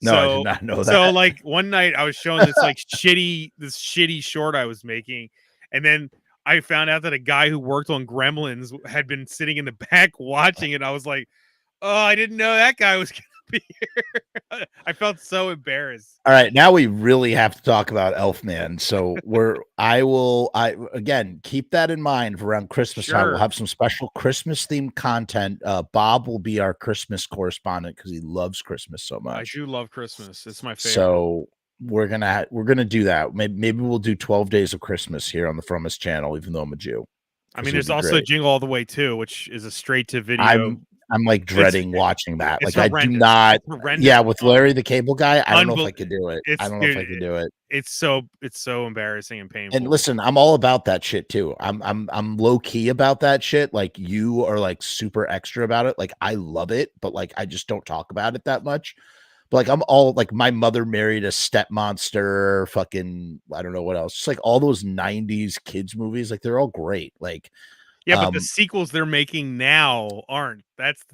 No, I did not know that. So like one night I was showing this like shitty short I was making, and then I found out that a guy who worked on Gremlins had been sitting in the back watching it. I was like, oh, I didn't know that guy was gonna be here. I felt so embarrassed. All right, now we really have to talk about Elfman. So I again keep that in mind for around Christmas time. We'll have some special Christmas themed content. Bob will be our Christmas correspondent because he loves Christmas so much. I do love Christmas. It's my favorite. So we're gonna do that. Maybe we'll do 12 Days of Christmas here on the Frumess channel, even though I'm a Jew. I mean, there's also Jingle All the Way too, which is a straight to video. I'm like dreading watching that. Like horrendous. I do not. Yeah, with Larry the Cable Guy, I don't know if I could do it. I don't know if I could do it. It's so embarrassing and painful. And listen, I'm all about that shit too. I'm low key about that shit. Like you are like super extra about it. Like I love it, but like I just don't talk about it that much. But like I'm all like My Mother Married a Step Monster. Fucking I don't know what else. Just like all those '90s kids movies. Like they're all great. Like. Yeah, but the sequels they're making now aren't. That's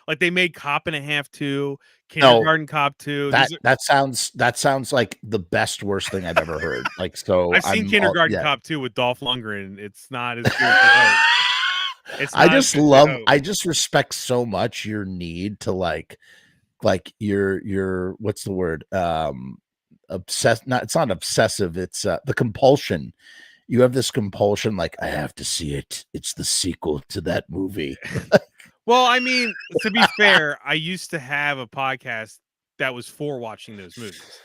like they made Cop and a Half 2, Kindergarten Cop 2. That sounds like the best worst thing I've ever heard. Like so, I've seen Kindergarten Cop 2 with Dolph Lundgren. It's not as good as it's. I just respect so much your need to like your what's the word? Obsessed. It's not obsessive. It's the compulsion. You have this compulsion, like, I have to see it. It's the sequel to that movie. Well, I mean, to be fair, I used to have a podcast that was for watching those movies.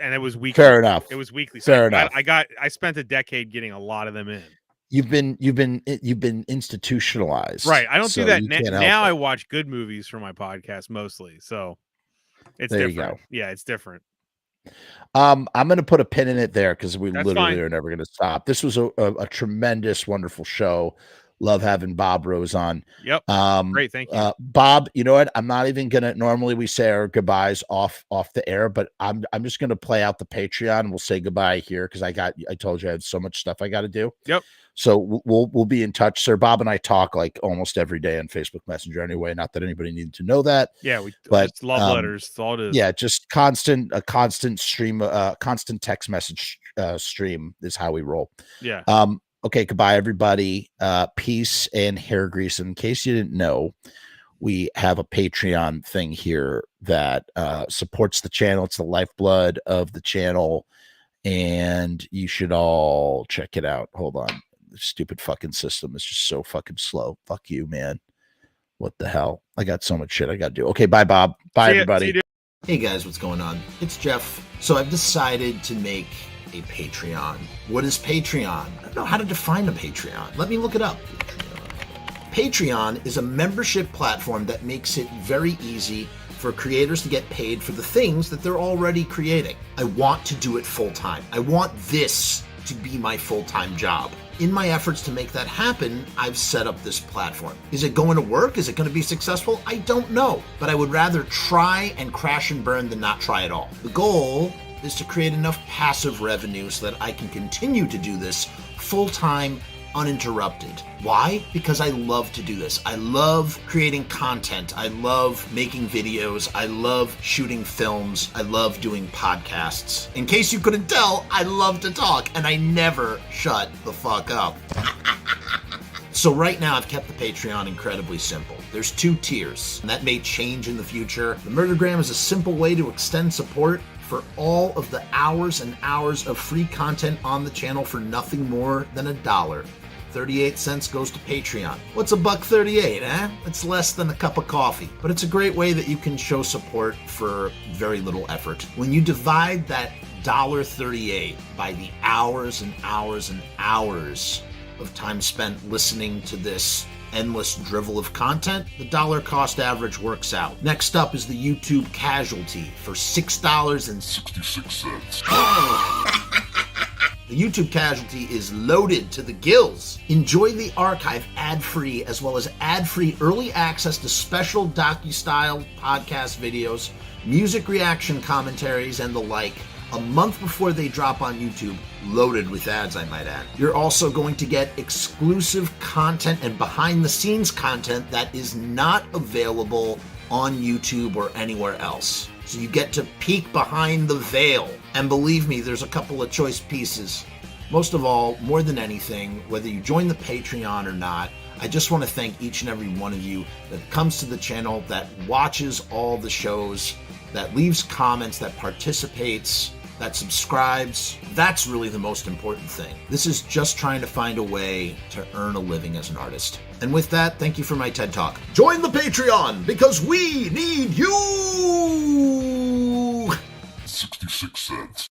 And it was weekly. Fair enough. It was weekly. So Fair enough. I spent a decade getting a lot of them in. You've been institutionalized. Right. I don't do that now. I watch good movies for my podcast mostly. So it's there different. You go. Yeah, it's different. I'm going to put a pin in it there because we That's literally fine. are never going to stop. This was a tremendous, wonderful show. Love having Bob Rose on. Yep. Great. Thank you. Bob, you know what? I'm not even going to, normally we say our goodbyes off the air, but I'm just going to play out the Patreon and we'll say goodbye here. Cause I told you I have so much stuff I got to do. Yep. So we'll be in touch, sir. Bob and I talk like almost every day on Facebook Messenger anyway. Not that anybody needed to know that. Yeah, but just love letters. That's all it is. Yeah, just a constant stream, constant text message stream is how we roll. Yeah. Okay, goodbye, everybody. Peace and hair grease. In case you didn't know, we have a Patreon thing here that supports the channel. It's the lifeblood of the channel, and you should all check it out. Hold on. The stupid fucking system is just so fucking slow. Fuck you, man. What the hell? I got so much shit I got to do. Okay, bye, Bob. Bye, everybody. Hey, guys, what's going on? It's Jeff. So I've decided to make a Patreon. What is Patreon? I don't know how to define a Patreon. Let me look it up. Patreon is a membership platform that makes it very easy for creators to get paid for the things that they're already creating. I want to do it full time. I want this to be my full-time job. In my efforts to make that happen, I've set up this platform. Is it going to work? Is it going to be successful? I don't know, but I would rather try and crash and burn than not try at all. The goal is to create enough passive revenue so that I can continue to do this full-time uninterrupted. Why? Because I love to do this. I love creating content. I love making videos. I love shooting films. I love doing podcasts. In case you couldn't tell, I love to talk, and I never shut the fuck up. So right now, I've kept the Patreon incredibly simple. There's 2 tiers, and that may change in the future. The Murdergram is a simple way to extend support for all of the hours and hours of free content on the channel for nothing more than $1. 38 cents goes to Patreon. What's $1.38, eh? It's less than a cup of coffee, but it's a great way that you can show support for very little effort. When you divide that $1.38 by the hours and hours and hours of time spent listening to this endless drivel of content, the dollar cost average works out. Next up is the YouTube Casualty for $6.66. The YouTube Casualty is loaded to the gills. Enjoy the archive ad-free, as well as ad-free early access to special docu-style podcast videos, music reaction commentaries, and the like, a month before they drop on YouTube, loaded with ads, I might add. You're also going to get exclusive content and behind-the-scenes content that is not available on YouTube or anywhere else. So you get to peek behind the veil. And believe me, there's a couple of choice pieces. Most of all, more than anything, whether you join the Patreon or not, I just want to thank each and every one of you that comes to the channel, that watches all the shows, that leaves comments, that participates, that subscribes. That's really the most important thing. This is just trying to find a way to earn a living as an artist. And with that, thank you for my TED Talk. Join the Patreon, because we need you! 66 cents.